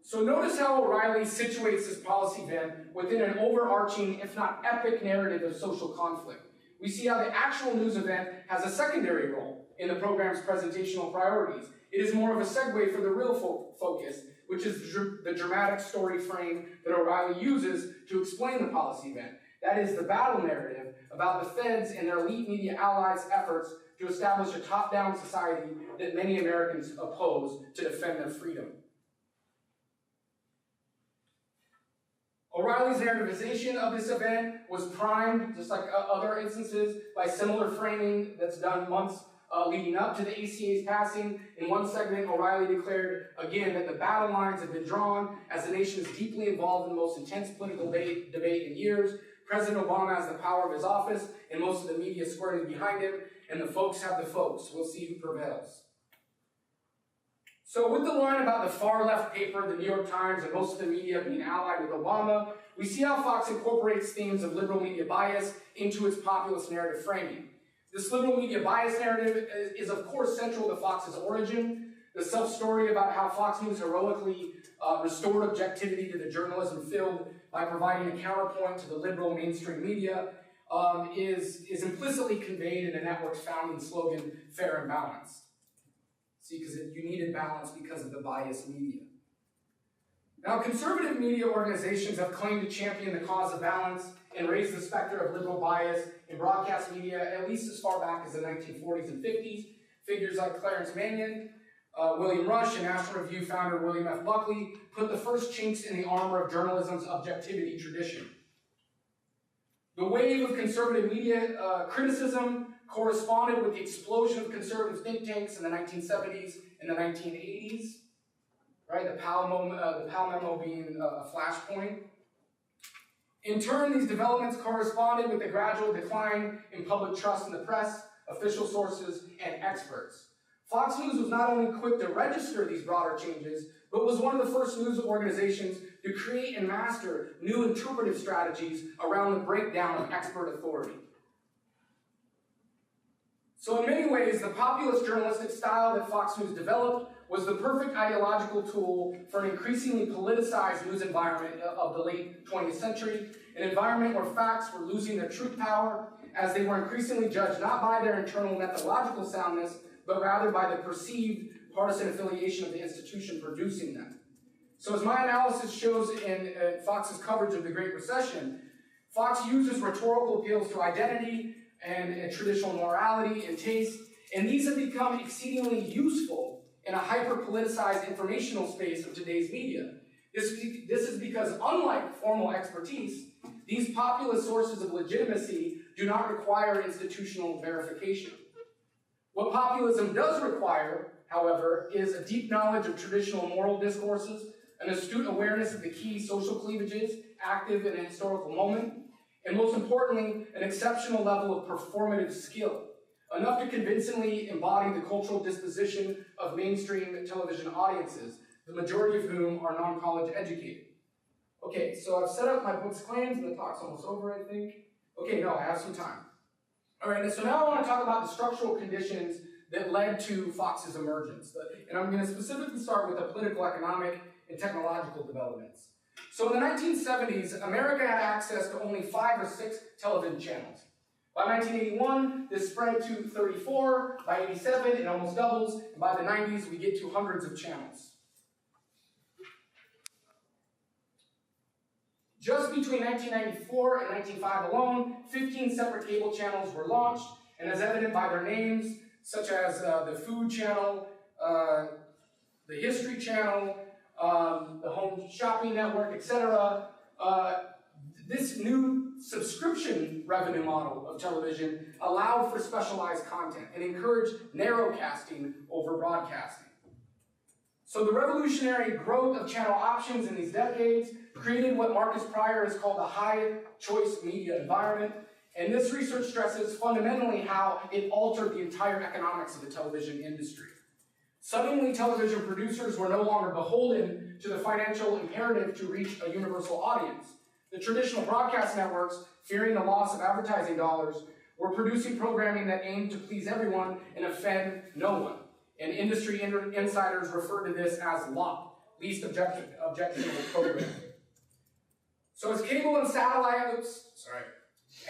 S2: So notice how O'Reilly situates this policy bent within an overarching, if not epic, narrative of social conflict. we see how the actual news event has a secondary role in the program's presentational priorities. It is more of a segue for the real focus, which is the dramatic story frame that O'Reilly uses to explain the policy event. That is the battle narrative about the feds and their elite media allies' efforts to establish a top-down society that many Americans oppose to defend their freedom. O'Reilly's narrativization of this event was primed, just like other instances, by similar framing that's done months leading up to the ACA's passing. In one segment, O'Reilly declared again that the battle lines have been drawn as the nation is deeply involved in the most intense political debate in years. President Obama has the power of his office, and most of the media squarely behind him, and the folks have the folks. We'll see who prevails. So with the line about the far-left paper, the New York Times, and most of the media being allied with Obama, we see how Fox incorporates themes of liberal media bias into its populist narrative framing. This liberal media bias narrative is of course central to Fox's origin. The self-story about how Fox News heroically restored objectivity to the journalism field by providing a counterpoint to the liberal mainstream media is implicitly conveyed in the network's founding slogan, fair and balanced. See, because you needed balance because of the biased media. Now, conservative media organizations have claimed to champion the cause of balance and raise the specter of liberal bias in broadcast media at least as far back as the 1940s and 50s. Figures like Clarence Mannion, William Rush, and National Review founder William F. Buckley put the first chinks in the armor of journalism's objectivity tradition. The wave of conservative media criticism corresponded with the explosion of conservative think tanks in the 1970s and the 1980s, right? The Powell memo being a flashpoint. In turn, these developments corresponded with the gradual decline in public trust in the press, official sources, and experts. Fox News was not only quick to register these broader changes, but was one of the first news organizations to create and master new interpretive strategies around the breakdown of expert authority. So in many ways, the populist journalistic style that Fox News developed was the perfect ideological tool for an increasingly politicized news environment of the late 20th century, an environment where facts were losing their truth power as they were increasingly judged not by their internal methodological soundness, but rather by the perceived partisan affiliation of the institution producing them. So as my analysis shows in Fox's coverage of the Great Recession, Fox uses rhetorical appeals to identity and traditional morality and taste, and these have become exceedingly useful in a hyper-politicized informational space of today's media. This is because, unlike formal expertise, these populist sources of legitimacy do not require institutional verification. What populism does require, however, is a deep knowledge of traditional moral discourses, an astute awareness of the key social cleavages active in a historical moment, and most importantly, an exceptional level of performative skill, enough to convincingly embody the cultural disposition of mainstream television audiences, the majority of whom are non-college educated. Okay, so I've set up my book's claims, and the talk's almost over, I think. Okay, no, I have some time. All right, so now I want to talk about the structural conditions that led to Fox's emergence. And I'm going to specifically start with the political, economic, and technological developments. So in the 1970s, America had access to only 5 or 6 television channels. By 1981, this spread to 34. By 87, it almost doubles. And by the 90s, we get to hundreds of channels. Just between 1994 and 1995 alone, 15 separate cable channels were launched, and as evident by their names, such as the Food Channel, the History Channel, the Home Shopping Network, etc., this new subscription revenue model of television allowed for specialized content and encouraged narrowcasting over broadcasting. So the revolutionary growth of channel options in these decades created what Marcus Pryor has called a high-choice media environment, and this research stresses fundamentally how it altered the entire economics of the television industry. Suddenly, television producers were no longer beholden to the financial imperative to reach a universal audience. The traditional broadcast networks, fearing the loss of advertising dollars, were producing programming that aimed to please everyone and offend no one. And industry insiders refer to this as LOP, least objectionable programming. So as cable and satellite,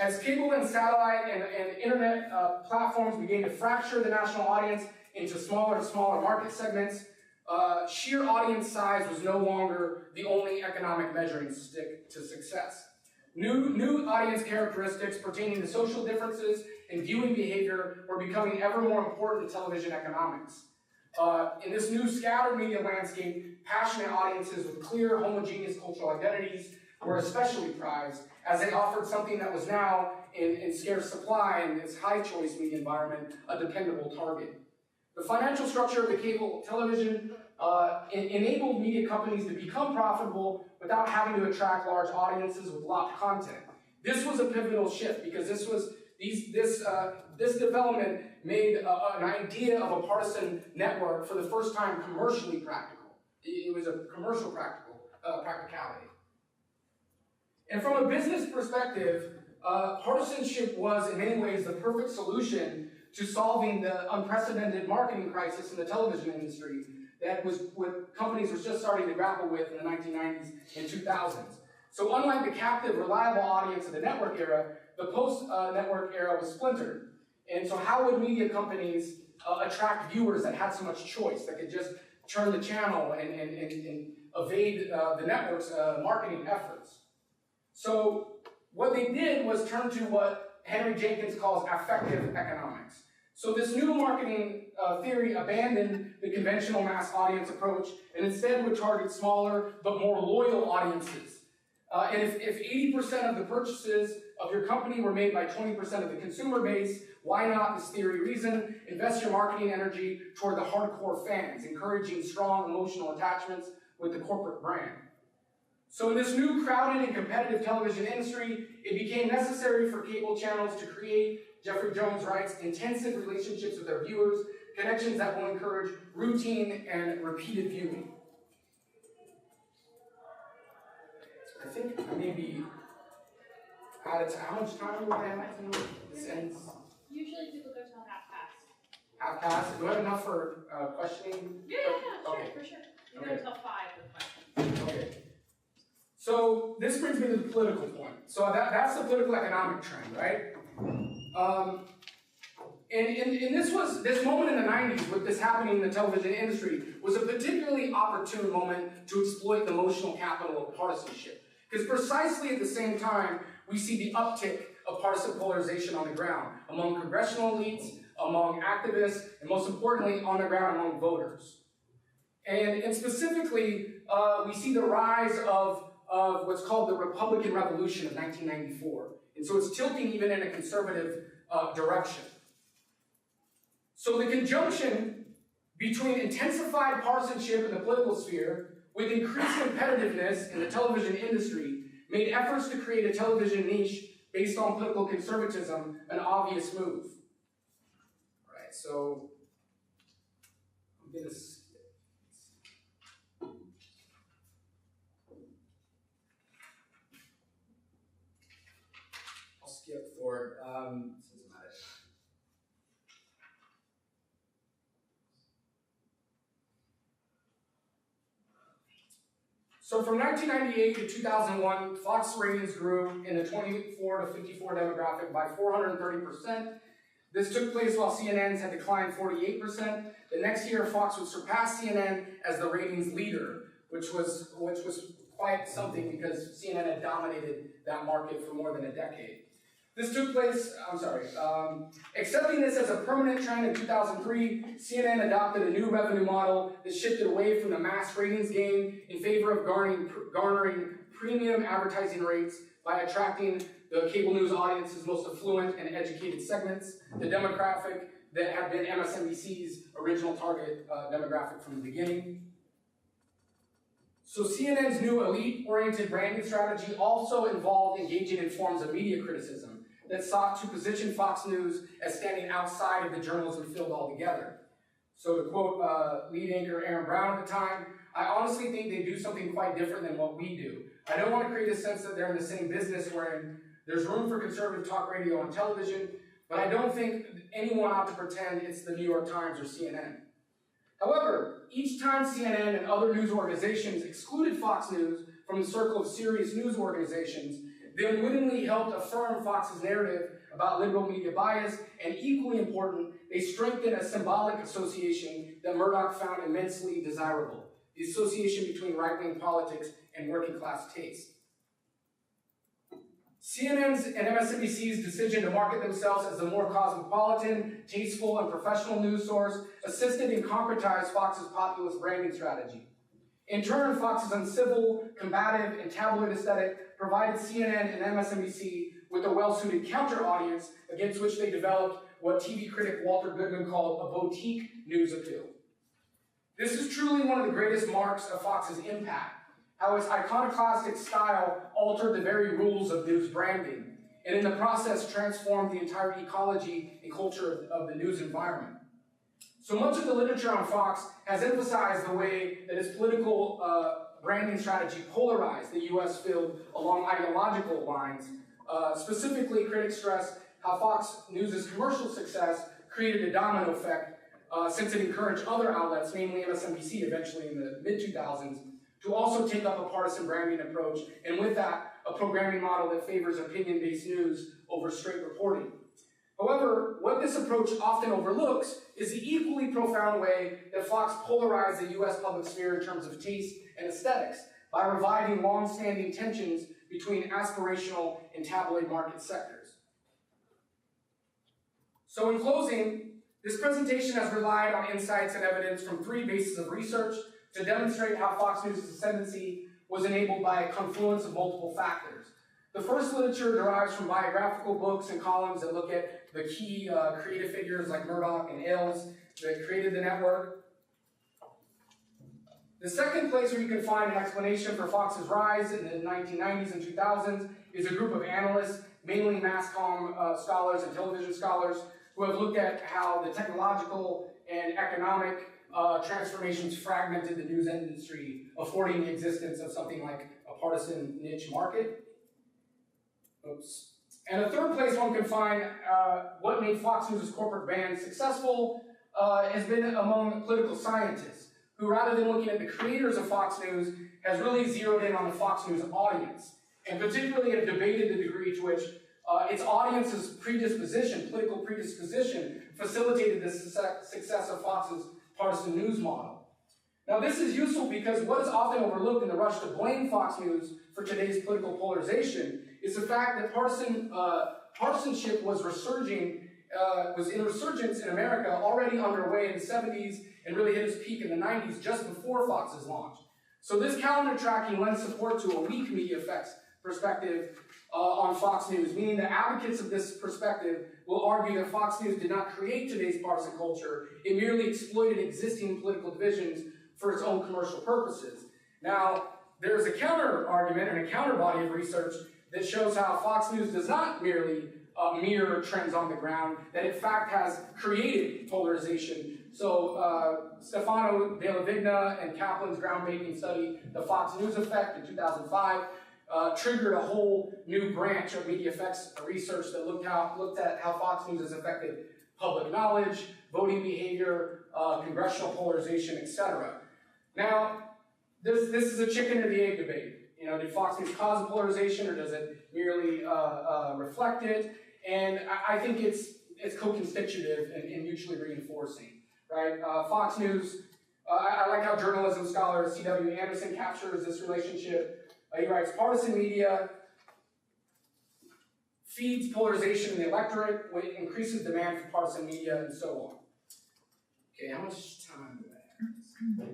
S2: As cable and satellite and internet platforms began to fracture the national audience into smaller and smaller market segments, sheer audience size was no longer the only economic measuring stick to success. New audience characteristics pertaining to social differences and viewing behavior were becoming ever more important to television economics. In this new scattered media landscape, passionate audiences with clear, homogeneous cultural identities were especially prized, as they offered something that was now in scarce supply in this high-choice media environment, a dependable target. The financial structure of the cable television enabled media companies to become profitable without having to attract large audiences with locked content. This was a pivotal shift because this development made an idea of a partisan network for the first time commercially practical. It was a commercial practicality. And from a business perspective, partisanship was in many ways the perfect solution to solving the unprecedented marketing crisis in the television industry that was what companies were just starting to grapple with in the 1990s and 2000s. So unlike the captive, reliable audience of the network era, the post-network era was splintered. And so how would media companies attract viewers that had so much choice, that could just turn the channel and evade the network's marketing efforts? So what they did was turn to what Henry Jenkins calls affective economics. So this new marketing theory abandoned the conventional mass audience approach and instead would target smaller but more loyal audiences. And if 80% of the purchases of your company were made by 20% of the consumer base, why not, this theory reason, invest your marketing energy toward the hardcore fans, encouraging strong emotional attachments with the corporate brand. So in this new crowded and competitive television industry, it became necessary for cable channels to create, Jeffrey Jones writes, intensive relationships with their viewers, connections that will encourage routine and repeated viewing. I think I may be out of time. How much time do I have? This ends.
S1: Usually people go till half past.
S2: Half past? Do I have enough for questioning?
S1: Yeah,
S2: Okay.
S1: sure, for sure. You
S2: Okay.
S1: go till 5 with questions.
S2: Okay. So this brings me to the political point. So that's the political economic trend, right? And this moment in the 90s with this happening in the television industry was a particularly opportune moment to exploit the emotional capital of partisanship. Because precisely at the same time, we see the uptick of partisan polarization on the ground, among congressional elites, among activists, and most importantly, on the ground among voters. And specifically, we see the rise of what's called the Republican Revolution of 1994. And so it's tilting even in a conservative direction. So the conjunction between intensified partisanship in the political sphere with increased competitiveness in the television industry made efforts to create a television niche based on political conservatism an obvious move. All right, so I'm going to skip forward. So from 1998 to 2001, Fox ratings grew in the 24 to 54 demographic by 430%. This took place while CNN's had declined 48%. The next year, Fox would surpass CNN as the ratings leader, which was quite something because CNN had dominated that market for more than a decade. This took place, accepting this as a permanent trend in 2003, CNN adopted a new revenue model that shifted away from the mass ratings game in favor of garnering premium advertising rates by attracting the cable news audience's most affluent and educated segments, the demographic that had been MSNBC's original target demographic from the beginning. So CNN's new elite-oriented branding strategy also involved engaging in forms of media criticism that sought to position Fox News as standing outside of the journalism field altogether. So to quote lead anchor Aaron Brown at the time, "I honestly think they do something quite different than what we do. I don't want to create a sense that they're in the same business wherein there's room for conservative talk radio and television, but I don't think anyone ought to pretend it's the New York Times or CNN." However, each time CNN and other news organizations excluded Fox News from the circle of serious news organizations, they unwittingly helped affirm Fox's narrative about liberal media bias, and equally important, they strengthened a symbolic association that Murdoch found immensely desirable, the association between right-wing politics and working-class taste. CNN's and MSNBC's decision to market themselves as the more cosmopolitan, tasteful, and professional news source assisted and concretized Fox's populist branding strategy. In turn, Fox's uncivil, combative, and tabloid aesthetic provided CNN and MSNBC with a well-suited counter-audience against which they developed what TV critic Walter Goodman called a boutique news appeal. This is truly one of the greatest marks of Fox's impact, how its iconoclastic style altered the very rules of news branding, and in the process transformed the entire ecology and culture of the news environment. So much of the literature on Fox has emphasized the way that its political branding strategy polarized the U.S. field along ideological lines. Specifically, critics stress how Fox News' commercial success created a domino effect since it encouraged other outlets, namely MSNBC eventually in the mid-2000s, to also take up a partisan branding approach, and with that, a programming model that favors opinion-based news over straight reporting. However, what this approach often overlooks is the equally profound way that Fox polarized the U.S. public sphere in terms of taste and aesthetics by reviving long-standing tensions between aspirational and tabloid market sectors. So in closing, this presentation has relied on insights and evidence from 3 bases of research to demonstrate how Fox News' ascendancy was enabled by a confluence of multiple factors. The first literature derives from biographical books and columns that look at the key creative figures like Murdoch and Ailes that created the network. The second place where you can find an explanation for Fox's rise in the 1990s and 2000s is a group of analysts, mainly mass comm scholars and television scholars, who have looked at how the technological and economic transformations fragmented the news industry, affording the existence of something like a partisan niche market. Oops. And a third place one can find what made Fox News' corporate brand successful has been among political scientists, who rather than looking at the creators of Fox News, has really zeroed in on the Fox News audience, and particularly have debated the degree to which its audience's predisposition, political predisposition, facilitated the success of Fox's partisan news model. Now, this is useful because what is often overlooked in the rush to blame Fox News for today's political polarization is the fact that partisanship was in resurgence in America already underway in the 70s and really hit its peak in the 90s just before Fox's launch. So this calendar tracking lends support to a weak media effects perspective on Fox News, meaning that advocates of this perspective will argue that Fox News did not create today's partisan culture, it merely exploited existing political divisions for its own commercial purposes. Now, there's a counter-argument and a counter-body of research that shows how Fox News does not merely mirror trends on the ground, that in fact has created polarization. So Stefano Della Vigna and Kaplan's groundbreaking study, The Fox News Effect in 2005, triggered a whole new branch of media effects research that looked at how Fox News has affected public knowledge, voting behavior, congressional polarization, etc. Now, this is a chicken or the egg debate. You know, did Fox News cause polarization, or does it merely reflect it? And I think it's co-constitutive and mutually reinforcing, right? Fox News, I like how journalism scholar C.W. Anderson captures this relationship. He writes, partisan media feeds polarization in the electorate, which increases demand for partisan media, and so on. Okay, how much time do I have?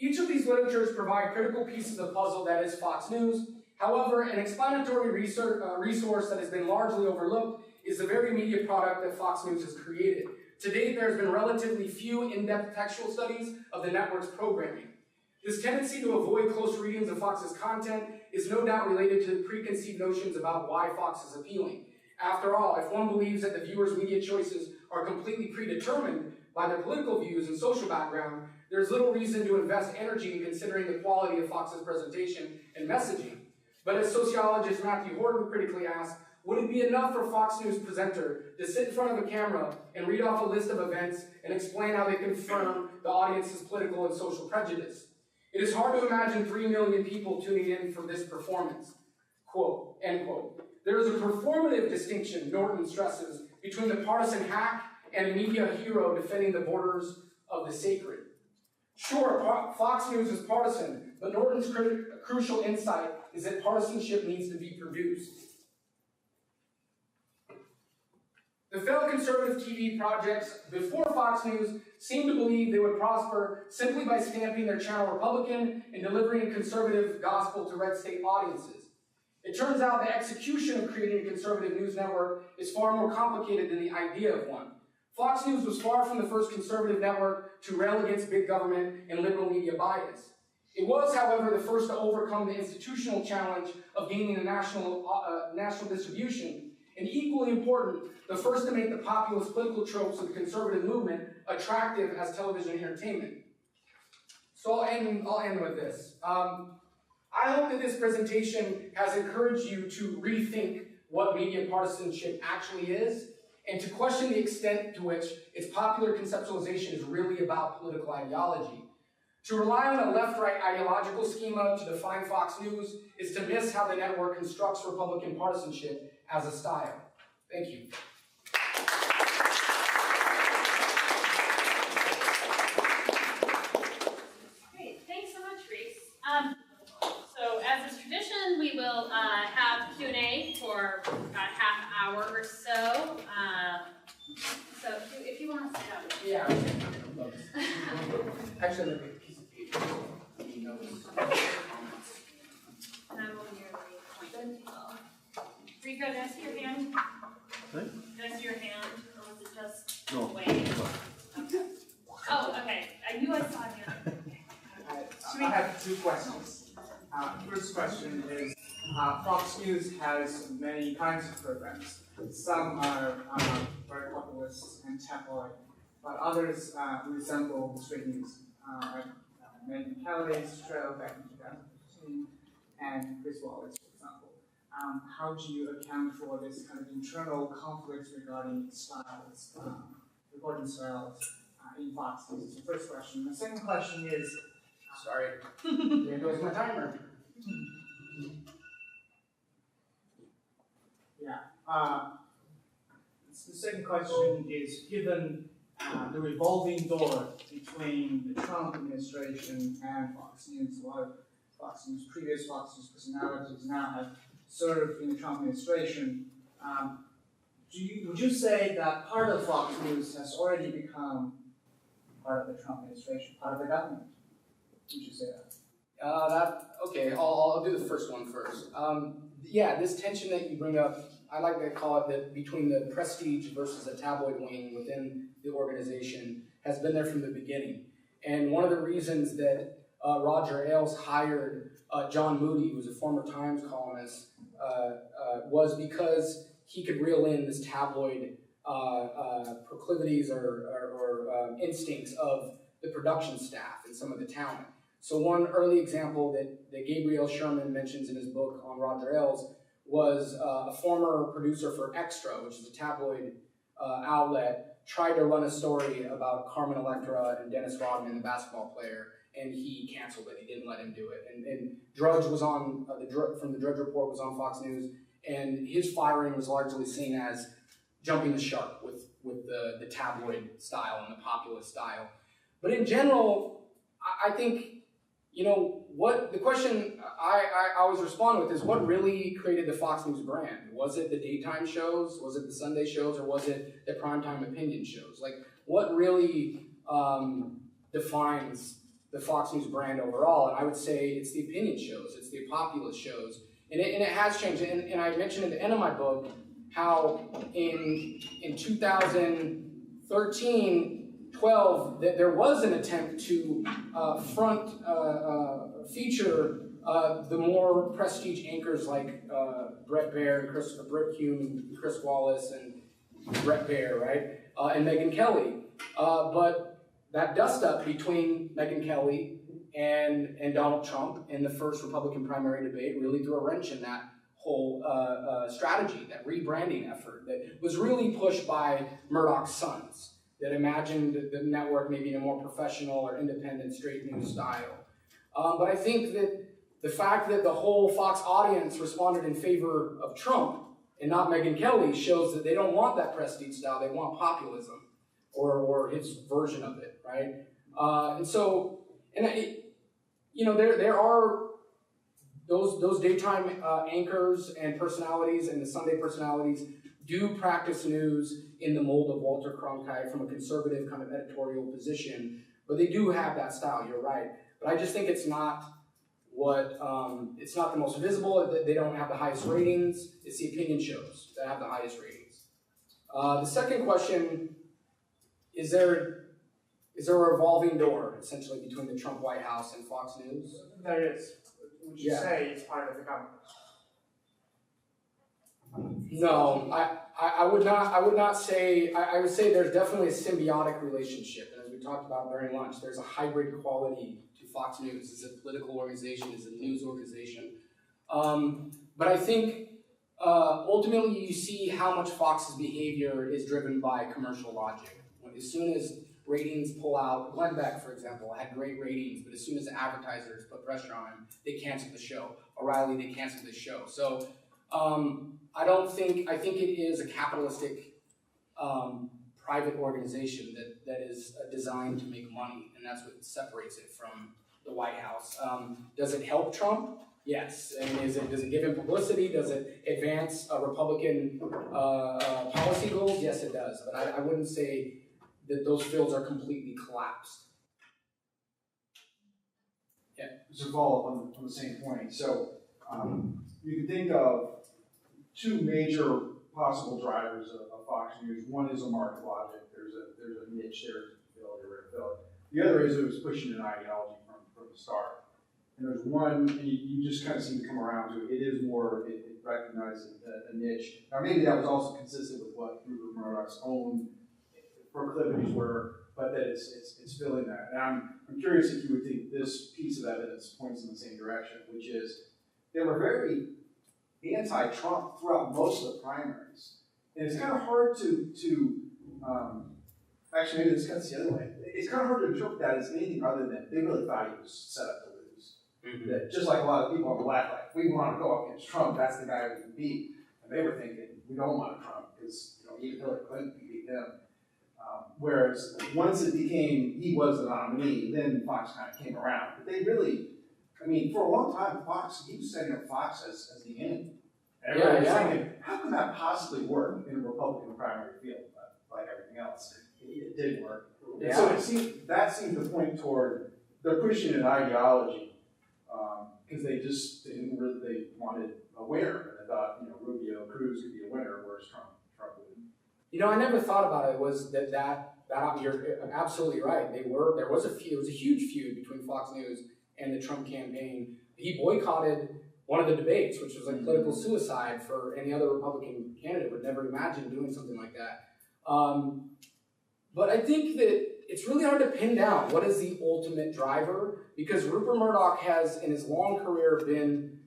S2: Each of these literatures provide critical pieces of puzzle that is Fox News. However, an explanatory resource that has been largely overlooked is the very media product that Fox News has created. To date, there has been relatively few in-depth textual studies of the network's programming. This tendency to avoid close readings of Fox's content is no doubt related to preconceived notions about why Fox is appealing. After all, if one believes that the viewer's media choices are completely predetermined by their political views and social background, there's little reason to invest energy in considering the quality of Fox's presentation and messaging. But as sociologist Matthew Horton critically asks, Would it be enough for Fox News presenter to sit in front of a camera and read off a list of events and explain how they confirm the audience's political and social prejudice? It is hard to imagine 3 million people tuning in for this performance. Quote, end quote. There is a performative distinction, Norton stresses, between the partisan hack and a media hero defending the borders of the sacred. Sure, Fox News is partisan, but Norton's crucial insight is that partisanship needs to be produced. The failed conservative TV projects before Fox News seemed to believe they would prosper simply by stamping their channel Republican and delivering conservative gospel to red state audiences. It turns out the execution of creating a conservative news network is far more complicated than the idea of one. Fox News was far from the first conservative network to rail against big government and liberal media bias. It was, however, the first to overcome the institutional challenge of gaining a national distribution, and equally important, the first to make the populist political tropes of the conservative movement attractive as television entertainment. So I'll end with this. I hope that this presentation has encouraged you to rethink what media partisanship actually is, and to question the extent to which its popular conceptualization is really about political ideology. To rely on a left-right ideological schema to define Fox News is to miss how the network constructs Republican partisanship as a style. Thank you.
S1: Great, thanks so much, Reece. So as is tradition, we will have Q&A for about half an hour or so. So if you want to sit down.
S2: Yeah. Actually, let me piece of paper.
S1: And I will nearly point the table. Rico, did I see your hand?
S9: What?
S1: Did I see your hand, or was it just
S9: No.
S1: wave? Okay. Oh, okay. I knew I saw a hand.
S11: I have two questions. First question is, Fox News has many kinds of programs. Some are very populist and tabloid, but others resemble straight news, like Megyn Kelly's show back in 2015, and Chris Wallace, for example. How do you account for this kind of internal conflicts regarding styles, reporting styles in Fox News? Is the first question. The second question is,
S2: Sorry. There goes my timer.
S11: The second question is, given the revolving door between the Trump administration and Fox News, a lot of previous Fox News personalities now have served in the Trump administration, would you say that part of Fox News has already become part of the Trump administration, part of the government? Would you say that?
S2: Okay, I'll do the first one first. Yeah, this tension that you bring up, I like to call it between the prestige versus the tabloid wing within the organization has been there from the beginning. And one of the reasons that Roger Ailes hired John Moody, who was a former Times columnist, was because he could reel in this tabloid proclivities or instincts of the production staff and some of the talent. So one early example that Gabriel Sherman mentions in his book on Roger Ailes was a former producer for Extra, which is a tabloid outlet, tried to run a story about Carmen Electra and Dennis Rodman, the basketball player, and he canceled it. He didn't let him do it. And Drudge was on, from the Drudge Report was on Fox News, and his firing was largely seen as jumping the shark with the tabloid style and the populist style. But in general, I think, what the question I always respond with is, what really created the Fox News brand? Was it the daytime shows? Was it the Sunday shows? Or was it the primetime opinion shows? Like, what really defines the Fox News brand overall? And I would say it's the opinion shows. It's the populist shows. And it has changed. And I mentioned at the end of my book how in 2013-12, that there was an attempt to feature the more prestige anchors like Brett Baer, Brett Hume, Chris Wallace, and Brett Baer, right? And Megyn Kelly. But that dust-up between Megyn Kelly and Donald Trump in the first Republican primary debate really threw a wrench in that whole strategy, that rebranding effort that was really pushed by Murdoch's sons, that imagined the network maybe in a more professional or independent straight news style. But I think that the fact that the whole Fox audience responded in favor of Trump and not Megyn Kelly shows that they don't want that prestige style, they want populism, or his version of it, right? There are those daytime anchors and personalities and the Sunday personalities do practice news in the mold of Walter Cronkite from a conservative kind of editorial position, but they do have that style, you're right. But I just think it's not it's not the most visible, they don't have the highest ratings, it's the opinion shows that have the highest ratings. The second question, is there a revolving door, essentially, between the Trump White House and Fox News?
S11: There is. Would you say it's part of the government?
S2: No, I would not say, I would say there's definitely a symbiotic relationship. And as we talked about during lunch, there's a hybrid quality to Fox News. It's a political organization, it's a news organization. But I think ultimately you see how much Fox's behavior is driven by commercial logic. As soon as ratings pull out, Glenn Beck, for example, had great ratings, but as soon as the advertisers put pressure on him, they canceled the show. O'Reilly, they canceled the show. So I think it is a capitalistic private organization that is designed to make money, and that's what separates it from the White House. Does it help Trump? Yes. And does it give him publicity? Does it advance Republican policy goals? Yes, it does. But I wouldn't say that those fields are completely collapsed. Yeah.
S9: Just to follow up on the same point. So you can think of two major possible drivers of Fox News. One is a market logic. There's a niche there to fill it. The other is it was pushing an ideology from the start. And there's one, and you just kind of seem to come around to it. It is more, it recognizes a niche. Now maybe that was also consistent with what Rupert Murdoch's own proclivities were, but that it's filling that. And I'm curious if you would think this piece of evidence points in the same direction, which is they were very anti-Trump throughout most of the primaries. And it's kind of hard to actually maybe this cuts the other way. It's kind of hard to interpret that as anything other than they really thought he was set up to lose. Mm-hmm. That just like a lot of people on the left, like, we want to go up against Trump, that's the guy we can beat. And they were thinking, we don't want Trump, because even Hillary Clinton can beat him. Whereas once it became he was the nominee, then Fox kind of came around. But they really, for a long time, he was setting up Fox as the enemy. Everybody was thinking, how can that possibly work in a Republican primary field, like everything else? It did work. Yeah. So that seemed to point toward they're pushing an ideology because they wanted a winner, and they thought Rubio, Cruz could be a winner, whereas Trump wouldn't.
S2: I never thought about it. Was that you're absolutely right. There was a huge feud between Fox News and the Trump campaign. He boycotted one of the debates, which was like political suicide for any other Republican candidate. Would never imagine doing something like that. But I think that it's really hard to pin down what is the ultimate driver, because Rupert Murdoch has, in his long career, been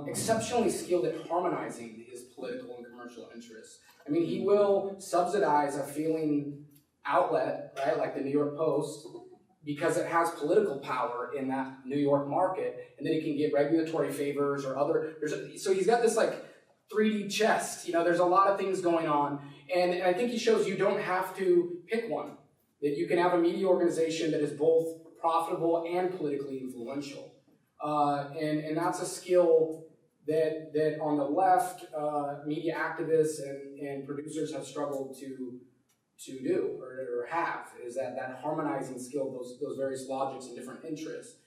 S2: exceptionally skilled at harmonizing his political and commercial interests. He will subsidize a failing outlet, right, like the New York Post, because it has political power in that New York market, and then he can get regulatory favors or other. So he's got this like 3D chest. There's a lot of things going on, and I think he shows you don't have to pick one. That you can have a media organization that is both profitable and politically influential, and that's a skill that on the left, media activists and producers have struggled to do or have, is that harmonizing skill, those various logics and different interests.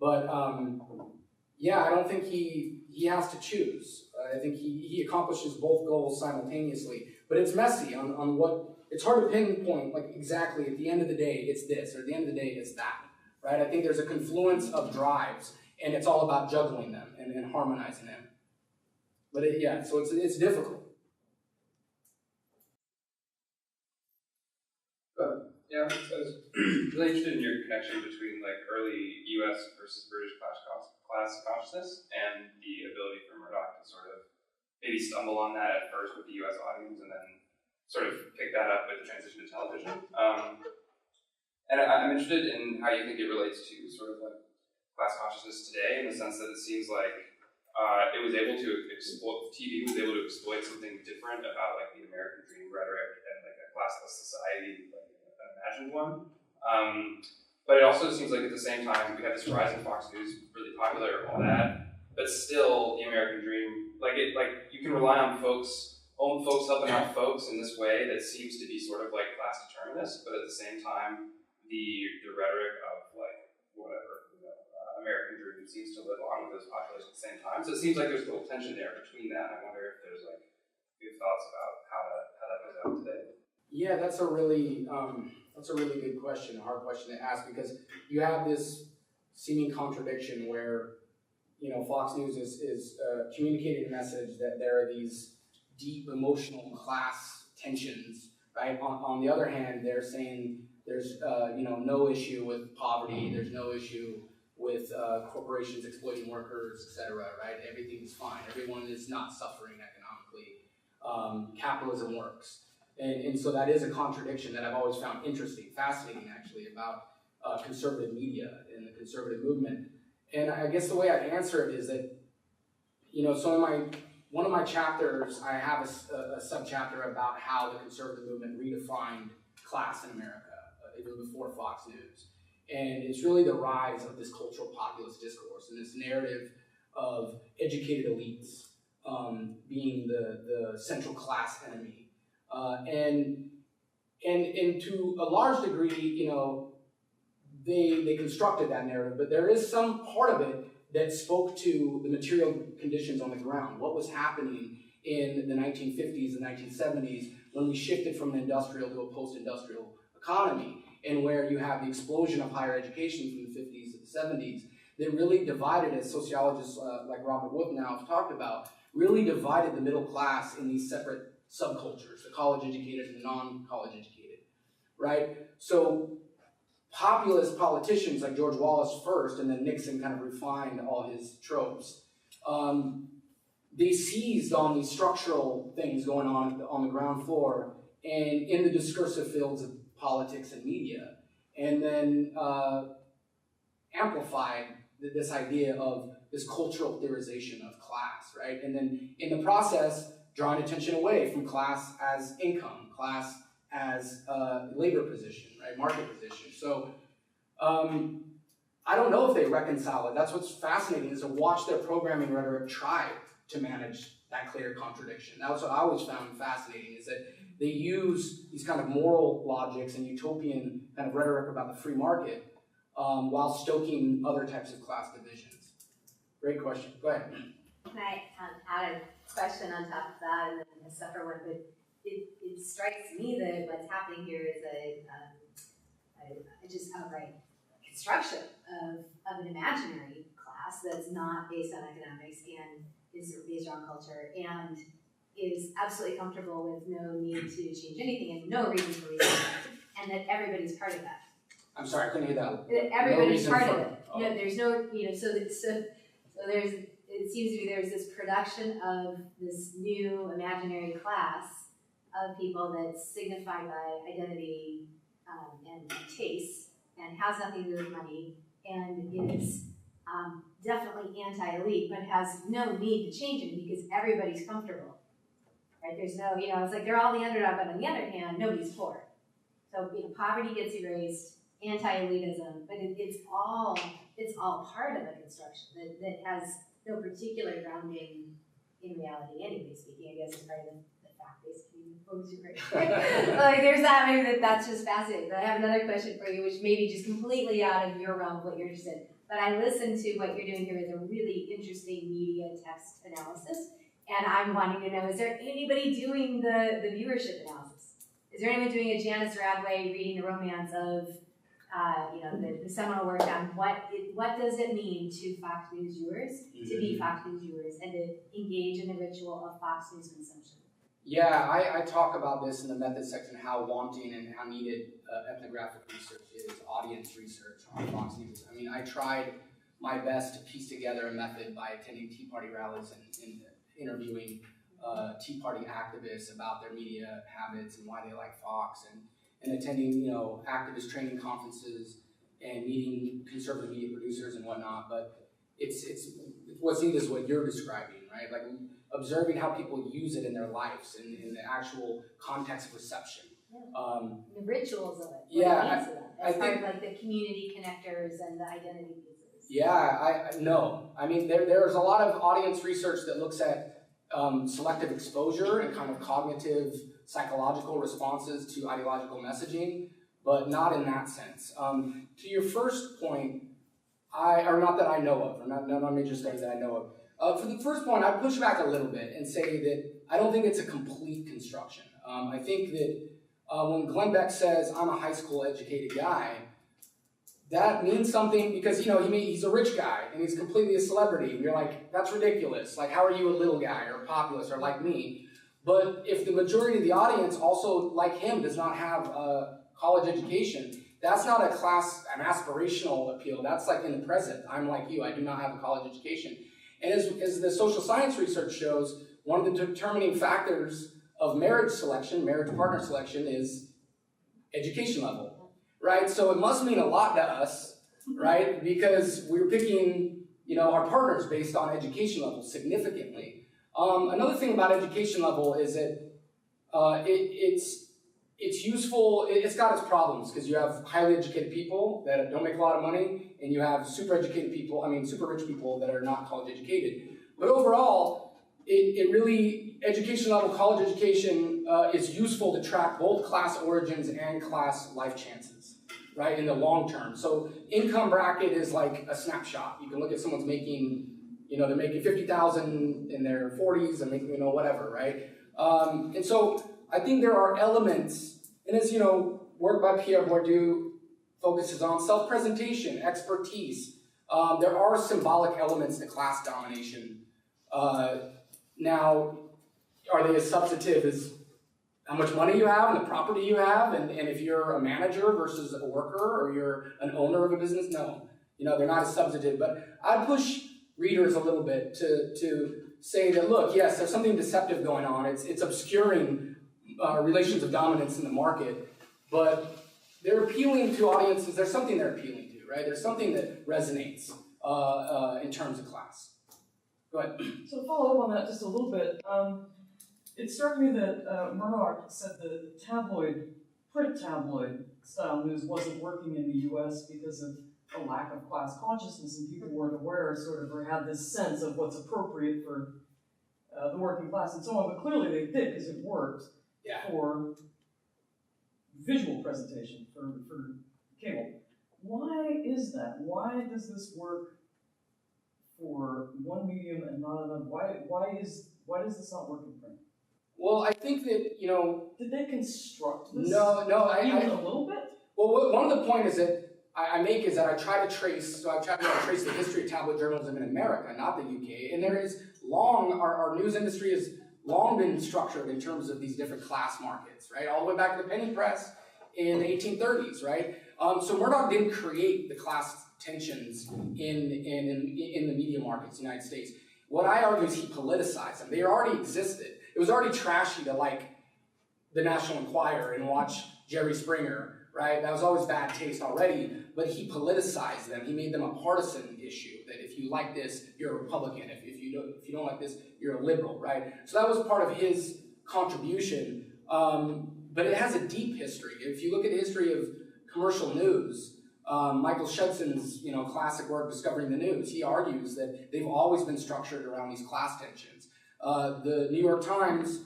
S2: But I don't think he has to choose. I think he accomplishes both goals simultaneously. But it's messy on what, it's hard to pinpoint like exactly at the end of the day it's this, or at the end of the day it's that, right? I think there's a confluence of drives, and it's all about juggling them and harmonizing them. But so it's difficult.
S12: I was really interested in your connection between like early U.S. versus British class consciousness and the ability for Murdoch to sort of maybe stumble on that at first with the US audience and then sort of pick that up with the transition to television. And I'm interested in how you think it relates to sort of like class consciousness today, in the sense that it seems like it was able to exploit, TV was able to exploit something different about like the American dream rhetoric and like a classless society, like an imagined one. But it also seems like at the same time we had this rise in Fox News, really popular, all that, but still the American dream, like you can rely on folks helping out folks in this way that seems to be sort of like class determinist, but at the same time the rhetoric of like whatever, American dream seems to live on with those populations at the same time. So it seems like there's a little tension there between that. I wonder if there's like you have thoughts about how that goes out today.
S2: Yeah, that's a really good question, a hard question to ask, because you have this seeming contradiction where Fox News is communicating a message that there are these deep emotional class tensions, right? On the other hand, they're saying there's no issue with poverty, there's no issue with corporations exploiting workers, etc., right? Everything is fine. Everyone is not suffering economically. Capitalism works. And so that is a contradiction that I've always found interesting, fascinating actually, about conservative media and the conservative movement. And I guess the way I answer it is that, so in one of my chapters, I have a subchapter about how the conservative movement redefined class in America, even before Fox News. And it's really the rise of this cultural populist discourse and this narrative of educated elites being the central class enemy. And to a large degree, they constructed that narrative, but there is some part of it that spoke to the material conditions on the ground, what was happening in the 1950s and 1970s when we shifted from an industrial to a post-industrial economy, and where you have the explosion of higher education from the 50s to the 70s that really divided, as sociologists like Robert Wood now have talked about, really divided the middle class in these separate subcultures, the college-educated and the non-college educated, right? So populist politicians like George Wallace first, and then Nixon kind of refined all his tropes. They seized on these structural things going on the ground floor and in the discursive fields of politics and media, and then amplified this idea of this cultural theorization of class, right? And then in the process, drawing attention away from class as income, class as labor position, right, market position. So I don't know if they reconcile it. That's what's fascinating, is to watch their programming rhetoric try to manage that clear contradiction. That's what I always found fascinating, is that they use these kind of moral logics and utopian kind of rhetoric about the free market while stoking other types of class divisions. Great question. Go ahead.
S13: Can I add a question on top of that, and then a separate one? But it strikes me that what's happening here is a just outright construction of an imaginary class that's not based on economics and is based on culture and is absolutely comfortable with no need to change anything and no reason for reason, and that everybody's part of that.
S2: I'm sorry, I couldn't hear that.
S13: That everybody's
S2: No
S13: part of
S2: for
S13: it.
S2: Oh.
S13: There's no, so there's, it seems to me there's this production of this new imaginary class of people that's signified by identity and taste, and has nothing to do with money, and is definitely anti-elite, but has no need to change it because everybody's comfortable. Right? There's no, it's like they're all the underdog, but on the other hand, nobody's poor. So poverty gets erased, anti-elitism, but it's all part of a construction that has no particular grounding in reality. Anyway, speaking, I guess is part of the fact-based community. Like there's that. Maybe that's just fascinating. But I have another question for you, which may be just completely out of your realm of what you're interested in. But I listened to what you're doing here as a really interesting media text analysis, and I'm wanting to know: is there anybody doing the viewership analysis? Is there anyone doing a Janice Radway reading the romance of the seminal work on what does it mean to Fox News viewers, to be Fox News viewers, and to engage in the ritual of Fox News consumption?
S2: Yeah, I talk about this in the methods section, how wanting and how needed ethnographic research is, audience research on Fox News. I mean, I tried my best to piece together a method by attending Tea Party rallies and interviewing Tea Party activists about their media habits and why they like Fox, and attending, activist training conferences and meeting conservative media producers and whatnot. But it's what's neat is what you're describing, right? Like observing how people use it in their lives and in the actual context of reception.
S13: The rituals of it.
S2: Yeah,
S13: as part of like the community connectors and the identity pieces.
S2: Yeah, I mean, there's a lot of audience research that looks at selective exposure and kind of cognitive psychological responses to ideological messaging, but not in that sense. To your first point, or not that I know of, or not a major study that I know of. For the first point, I push back a little bit and say that I don't think it's a complete construction. I think that when Glenn Beck says, I'm a high school educated guy, that means something because, he's a rich guy and he's completely a celebrity. And you're like, that's ridiculous. Like, how are you a little guy or populist or like me? But if the majority of the audience also, like him, does not have a college education, that's not an aspirational appeal. That's like in the present. I'm like you, I do not have a college education. And as the social science research shows, one of the determining factors of marriage partner selection is education level, right? So it must mean a lot to us, right? Because we're picking, our partners based on education level significantly. Another thing about education level is that it's useful. It's got its problems because you have highly educated people that don't make a lot of money, and you have super rich people that are not college educated. But overall, it really, education level, college education is useful to track both class origins and class life chances, right, in the long term. So income bracket is like a snapshot. You can look at someone's making, they're making $50,000 in their 40s and making, whatever, right? And so I think there are elements, and as work by Pierre Bourdieu focuses on self-presentation, expertise. There are symbolic elements to class domination. Now, are they as substantive as how much money you have and the property you have, and if you're a manager versus a worker or you're an owner of a business? No, they're not as substantive. But I push readers a little bit to say that, look, yes, there's something deceptive going on. It's obscuring relations of dominance in the market, but they're appealing to audiences. There's something they're appealing to, right? There's something that resonates in terms of class. Go ahead.
S14: So to follow up on that just a little bit, it struck me that Murdoch said the print tabloid style news wasn't working in the US because of a lack of class consciousness, and people weren't aware or had this sense of what's appropriate for the working class and so on. But clearly they did, because it worked for visual presentation, for cable. Why is that? Why does this work for one medium and not another? Why does this not work in print?
S2: Well, I think that,
S14: Did they construct this?
S2: No,
S14: even a little bit?
S2: Well, one of the points is that I make is that I try to trace the history of tabloid journalism in America, not the UK. And there is our news industry has long been structured in terms of these different class markets, right? All the way back to the penny press in the 1830s, right? So Murdoch didn't create the class tensions in the media markets in the United States. What I argue is he politicized them. They already existed. It was already trashy to like the National Enquirer and watch Jerry Springer, right? That was always bad taste already, but he politicized them. He made them a partisan issue, that if you like this, you're a Republican. If you don't like this, you're a liberal, right? So that was part of his contribution, but it has a deep history. If you look at the history of commercial news, Michael Shudson's classic work, Discovering the News, he argues that they've always been structured around these class tensions. The New York Times'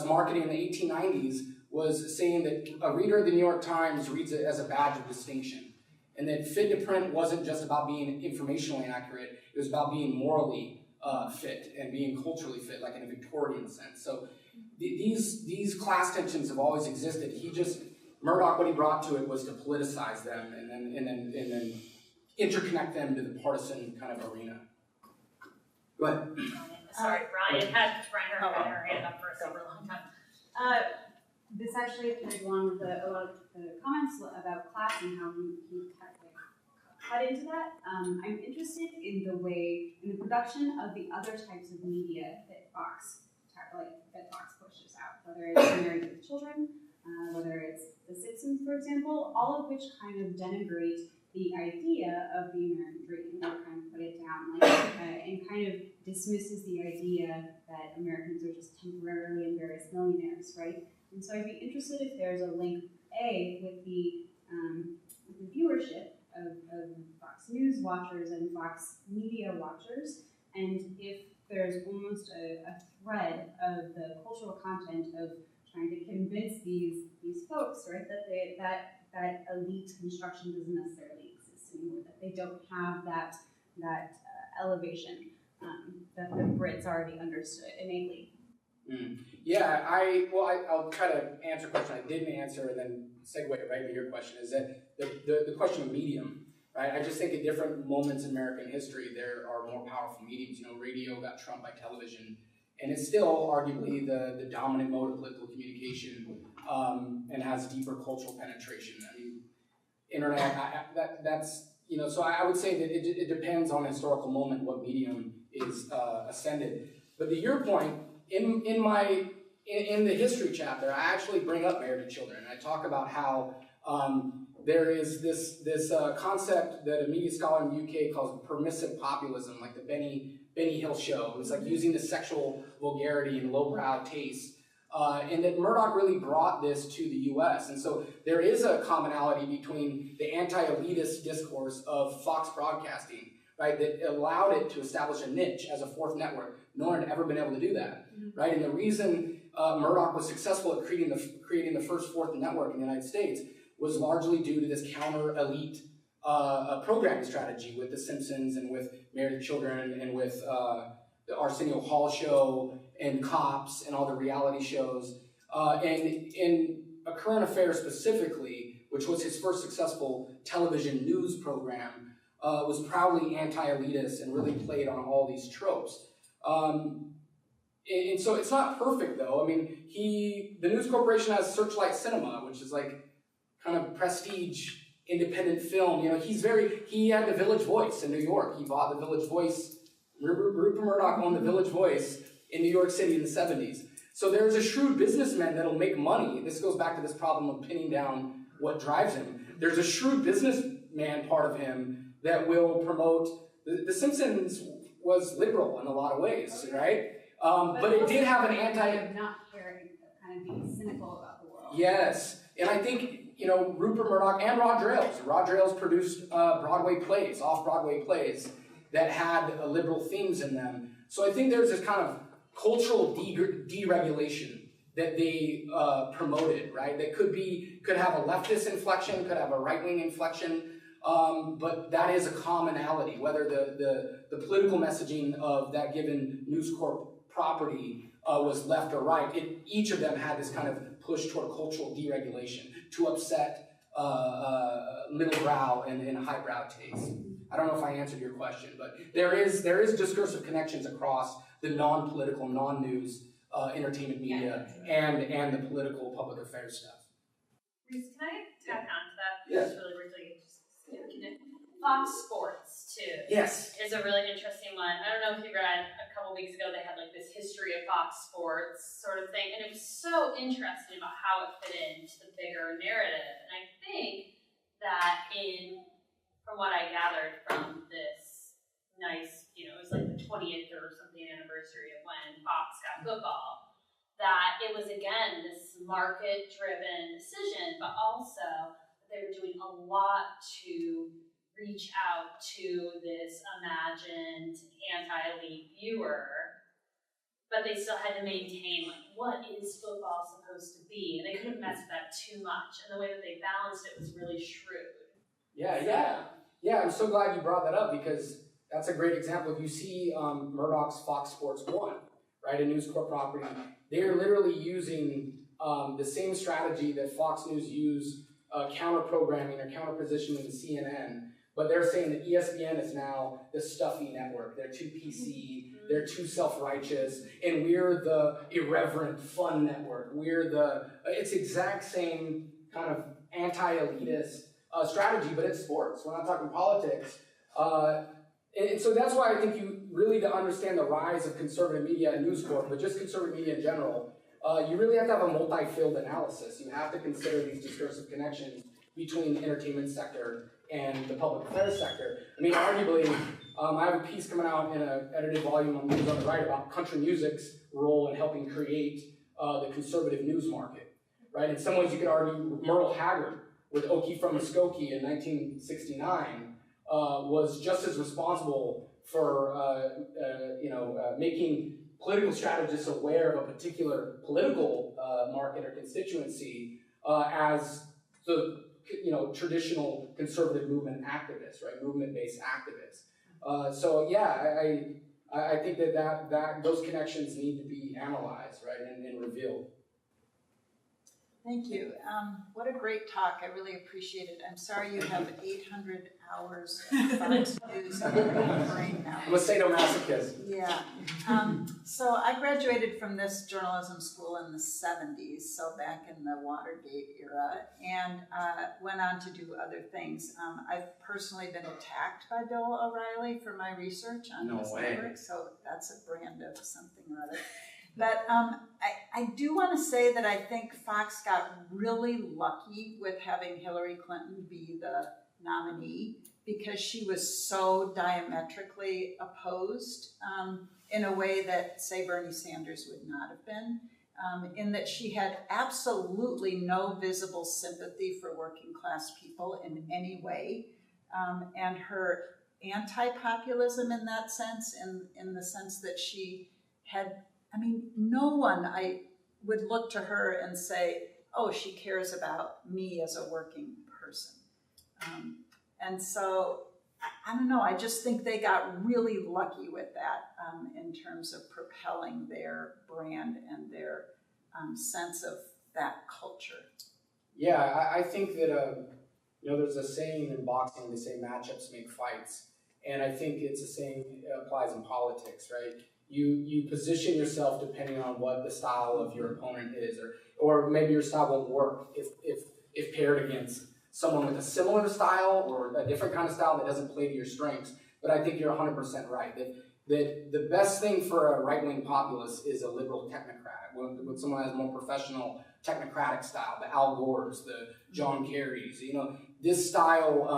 S2: marketing in the 1890s was saying that a reader of the New York Times reads it as a badge of distinction, and that fit to print wasn't just about being informationally accurate, it was about being morally fit and being culturally fit, like in a Victorian sense. So these class tensions have always existed. Murdoch, what he brought to it was to politicize them and then interconnect them to the partisan kind of arena. Go ahead.
S1: Sorry, Ryan had her hand up for a super long time.
S15: This actually appeared along with a lot of the comments about class and how he cut into that. I'm interested in the production of the other types of media that Fox that Fox pushes out, whether it's Married with Children, whether it's The Simpsons, for example, all of which kind of denigrate the idea of the American dream, or kind of put it down, and kind of dismisses the idea that Americans are just temporarily embarrassed millionaires, right? And so I'd be interested if there's a link, with the viewership of Fox News watchers and Fox Media watchers, and if there's almost a thread of the cultural content of trying to convince these folks, right, that elite construction doesn't necessarily exist anymore, that they don't have that elevation that the Brits already understood innately.
S2: Yeah, I'll try to answer a question I didn't answer and then segue right into your question, is that the question of medium, right? I just think at different moments in American history, there are more powerful mediums. You know, radio got trumped by television, and it's still arguably the dominant mode of political communication, and has deeper cultural penetration. I mean, internet, that's, you know, so I would say that it depends on the historical moment what medium is ascended. But to your point, in the history chapter, I actually bring up Married to Children. I talk about how there is this concept that a media scholar in the UK calls permissive populism, like the Benny Hill show. It was like using the sexual vulgarity and lowbrow taste. And that Murdoch really brought this to the US. And so there is a commonality between the anti-elitist discourse of Fox Broadcasting, right, that allowed it to establish a niche as a fourth network. No one had ever been able to do that, right? And the reason Murdoch was successful at creating the first fourth network in the United States was largely due to this counter-elite programming strategy with The Simpsons and with Married to Children and with the Arsenio Hall show and Cops and all the reality shows. And in A Current Affair specifically, which was his first successful television news program, was proudly anti-elitist and really played on all these tropes. And so it's not perfect though. I mean, the News Corporation has Searchlight Cinema, which is like kind of prestige independent film. You know, he had the Village Voice in New York. He bought the Village Voice. Rupert Murdoch owned the Village Voice in New York City in the 70s. So there's a shrewd businessman that'll make money. This goes back to this problem of pinning down what drives him. There's a shrewd businessman part of him that will promote. The Simpsons was liberal in a lot of ways, right? But it did have an
S15: not caring, kind of being cynical about the world.
S2: Yes, and I think, you know, Rupert Murdoch and Rod Ailes. Rod Ailes produced Broadway plays, off-Broadway plays that had liberal themes in them. So I think there's this kind of cultural deregulation that they promoted, right? That could have a leftist inflection, could have a right-wing inflection, but that is a commonality, whether the political messaging of that given News Corp property was left or right. Each of them had this kind of push toward cultural deregulation to upset middle-brow and highbrow taste. I don't know if I answered your question, but there is discursive connections across the non-political, non-news entertainment media and the political public affairs stuff.
S1: Reece, can I tack on to that?
S2: Yes.
S1: Just really briefly. Fox Sports, too.
S2: Yes.
S1: Is a really interesting one. I don't know if you read, a couple weeks ago, they had like this history of Fox Sports sort of thing, and it was so interesting about how it fit into the bigger narrative. And I think that from what I gathered from this nice, you know, it was like the 20th or something anniversary of when Fox got football, that it was, again, this market-driven decision, but also that they were doing a lot to reach out to this imagined anti-elite viewer, but they still had to maintain, like, what is football supposed to be? And they couldn't mess with that too much. And the way that they balanced it was really shrewd.
S2: Yeah, I'm so glad you brought that up, because that's a great example. If you see Murdoch's Fox Sports 1, right, a News Corp property, they're literally using the same strategy that Fox News used counter-programming or counter-positioning in CNN. But they're saying that ESPN is now the stuffy network. They're too PC, they're too self-righteous, and we're the irreverent, fun network. It's exact same kind of anti-elitist strategy, but it's sports. We're not talking politics. And so that's why I think you really, to understand the rise of conservative media and News Corp, but just conservative media in general, you really have to have a multi-field analysis. You have to consider these discursive connections between the entertainment sector and the public affairs sector. I mean, arguably, I have a piece coming out in an edited volume on News on the Right about country music's role in helping create the conservative news market, right? In some ways, you could argue Merle Haggard with Okie from Muskogee in 1969 was just as responsible for making political strategists aware of a particular political market or constituency as the traditional conservative movement activists, right? Movement-based activists. So yeah, I think that those connections need to be analyzed, right, and revealed.
S16: Thank you. What a great talk. I really appreciate it. I'm sorry you have 800 hours of Fox News in your brain now.
S2: I'm a sadomasochist.
S16: Yeah. So I graduated from this journalism school in the 70s, so back in the Watergate era, and went on to do other things. I've personally been attacked by Bill O'Reilly for my research on his network, so that's a brand of something or other. But I do want to say that I think Fox got really lucky with having Hillary Clinton be the nominee because she was so diametrically opposed in a way that, say, Bernie Sanders would not have been, in that she had absolutely no visible sympathy for working class people in any way. And her anti-populism in that sense, in the sense that she had, no one I would look to her and say, oh, she cares about me as a working person. And so, I don't know, I just think they got really lucky with that in terms of propelling their brand and their sense of that culture.
S2: Yeah, I think that, there's a saying in boxing, they say matchups make fights. And I think it's the same applies in politics, right? You position yourself depending on what the style of your opponent is, or maybe your style won't work if paired against someone with a similar style or a different kind of style that doesn't play to your strengths. But I think you're 100% right, that the best thing for a right-wing populist is a liberal technocrat, when someone has a more professional technocratic style, the Al Gores, the John Kerrys. This style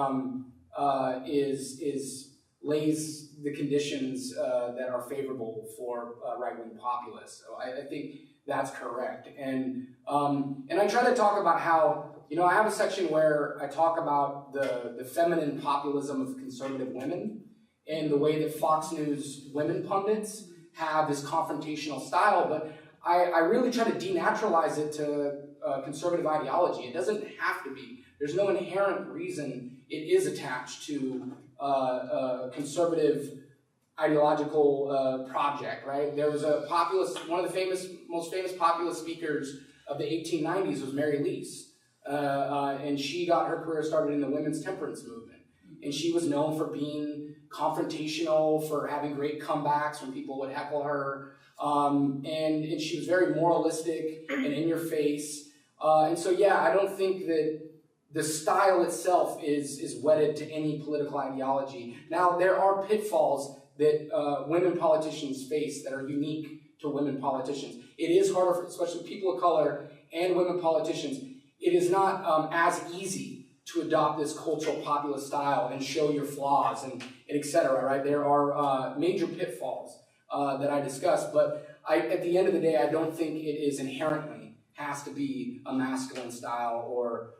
S2: lays the conditions that are favorable for right-wing populists. So I think that's correct. And I try to talk about how, I have a section where I talk about the feminine populism of conservative women and the way that Fox News women pundits have this confrontational style, but I really try to denaturalize it to conservative ideology. It doesn't have to be. There's no inherent reason it is attached to conservative ideological project, right? There was a populist, one of the most famous populist speakers of the 1890s was Mary Lease. And she got her career started in the women's temperance movement. And she was known for being confrontational, for having great comebacks when people would heckle her. And she was very moralistic and in your face. And so, yeah, I don't think that the style itself is wedded to any political ideology. Now, there are pitfalls that women politicians face that are unique to women politicians. It is harder, for, especially people of color and women politicians, it is not as easy to adopt this cultural populist style and show your flaws and et cetera, right? There are major pitfalls that I discussed, but at the end of the day, I don't think it is inherently has to be a masculine style or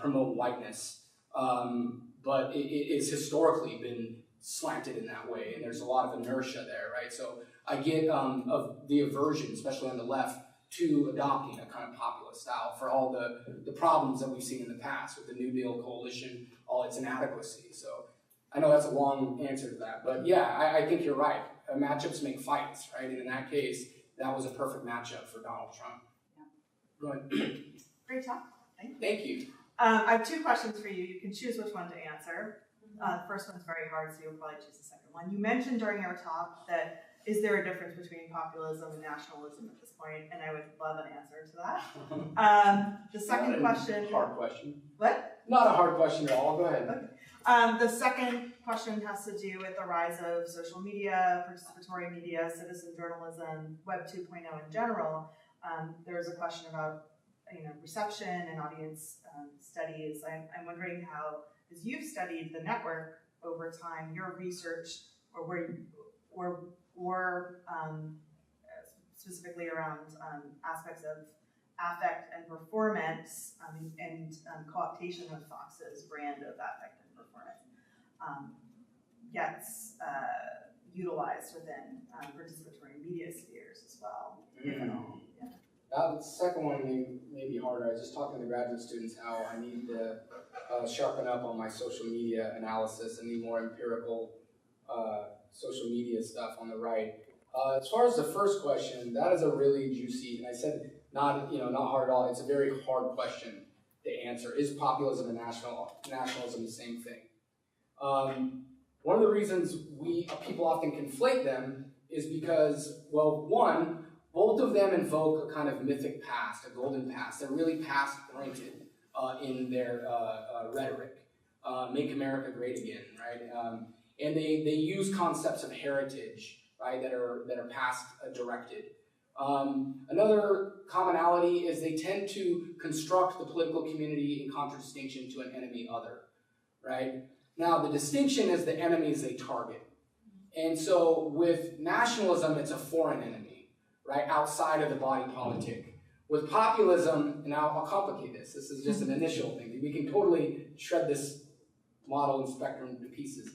S2: promote whiteness, but it has historically been slanted in that way, and there's a lot of inertia there, right? So I get of the aversion, especially on the left, to adopting a kind of populist style for all the problems that we've seen in the past with the New Deal coalition, all its inadequacy. So I know that's a long answer to that, but yeah, I think you're right. Matchups make fights, right? And in that case, that was a perfect matchup for Donald Trump.
S17: Yeah.
S2: Go ahead.
S17: Great talk. Thank you.
S2: Thank you.
S17: I have two questions for you. You can choose which one to answer. The first one's very hard, so you'll probably choose the second one. You mentioned during our talk that is there a difference between populism and nationalism at this point? And I would love an answer to that. The second question.
S2: Hard question.
S17: What?
S2: Not a hard question at all. Go ahead.
S17: The second question has to do with the rise of social media, participatory media, citizen journalism, Web 2.0 in general. There's a question about reception and audience studies. I'm wondering how, as you've studied the network over time, your research or where specifically around aspects of affect and performance and co-optation of Fox's brand of affect and performance gets utilized within participatory media spheres as well, if at all. Yeah.
S2: The second one may be harder. I was just talking to graduate students how I need to sharpen up on my social media analysis and need more empirical social media stuff on the right. As far as the first question, that is a really juicy, and I said not hard at all. It's a very hard question to answer. Is populism and nationalism the same thing? One of the reasons people often conflate them is because, well, one, both of them invoke a kind of mythic past, a golden past. They're really past-oriented in their rhetoric. Make America great again, right? And they use concepts of heritage, right, that are past-directed. Another commonality is they tend to construct the political community in contradistinction to an enemy other, right? Now, the distinction is the enemies they target. And so with nationalism, it's a foreign enemy, right, outside of the body politic. With populism, and I'll complicate this. This is just an initial thing. We can totally shred this model and spectrum to pieces.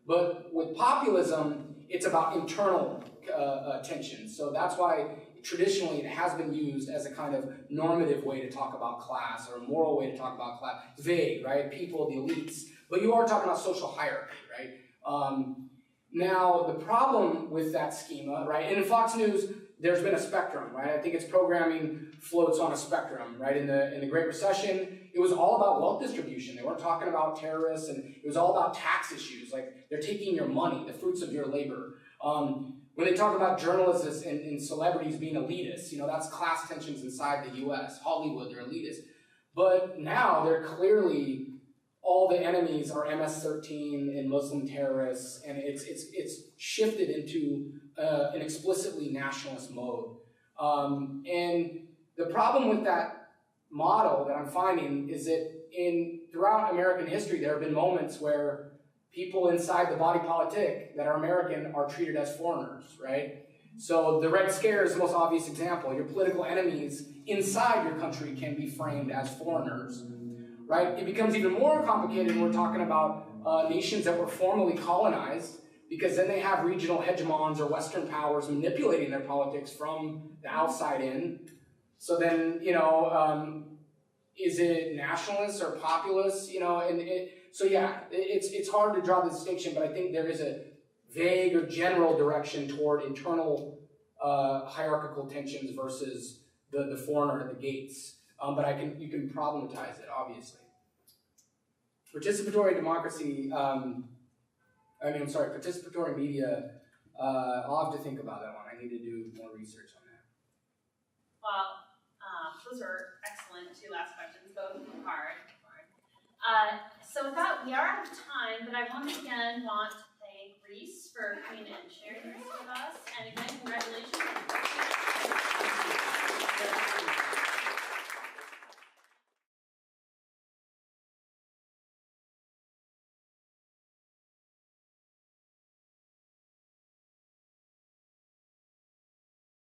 S2: But with populism, it's about internal tension. So that's why traditionally it has been used as a kind of normative way to talk about class or a moral way to talk about class. It's vague, right? People, the elites. But you are talking about social hierarchy, right? Now, the problem with that schema, right? And in Fox News, there's been a spectrum, right? I think its programming floats on a spectrum, right? In the Great Recession, it was all about wealth distribution. They weren't talking about terrorists, and it was all about tax issues. Like, they're taking your money, the fruits of your labor. When they talk about journalists and celebrities being elitists, that's class tensions inside the U.S. Hollywood, they're elitists. But now they're clearly, all the enemies are MS-13 and Muslim terrorists, and it's shifted into an explicitly nationalist mode. And the problem with that model that I'm finding is that throughout American history, there have been moments where people inside the body politic that are American are treated as foreigners, right? So the Red Scare is the most obvious example. Your political enemies inside your country can be framed as foreigners, right? It becomes even more complicated when we're talking about nations that were formerly colonized, because then they have regional hegemons or Western powers manipulating their politics from the outside in. So then, is it nationalist or populist? So yeah, it's hard to draw the distinction, but I think there is a vague or general direction toward internal hierarchical tensions versus the foreigner at the gates. But you can problematize it, obviously. Participatory democracy, participatory media, I'll have to think about that one. I need to do more research on that.
S1: Well, those are excellent two last questions, both hard. So with that, we are out of time, but I once again want to thank Reece for coming and sharing this with us. And again, congratulations.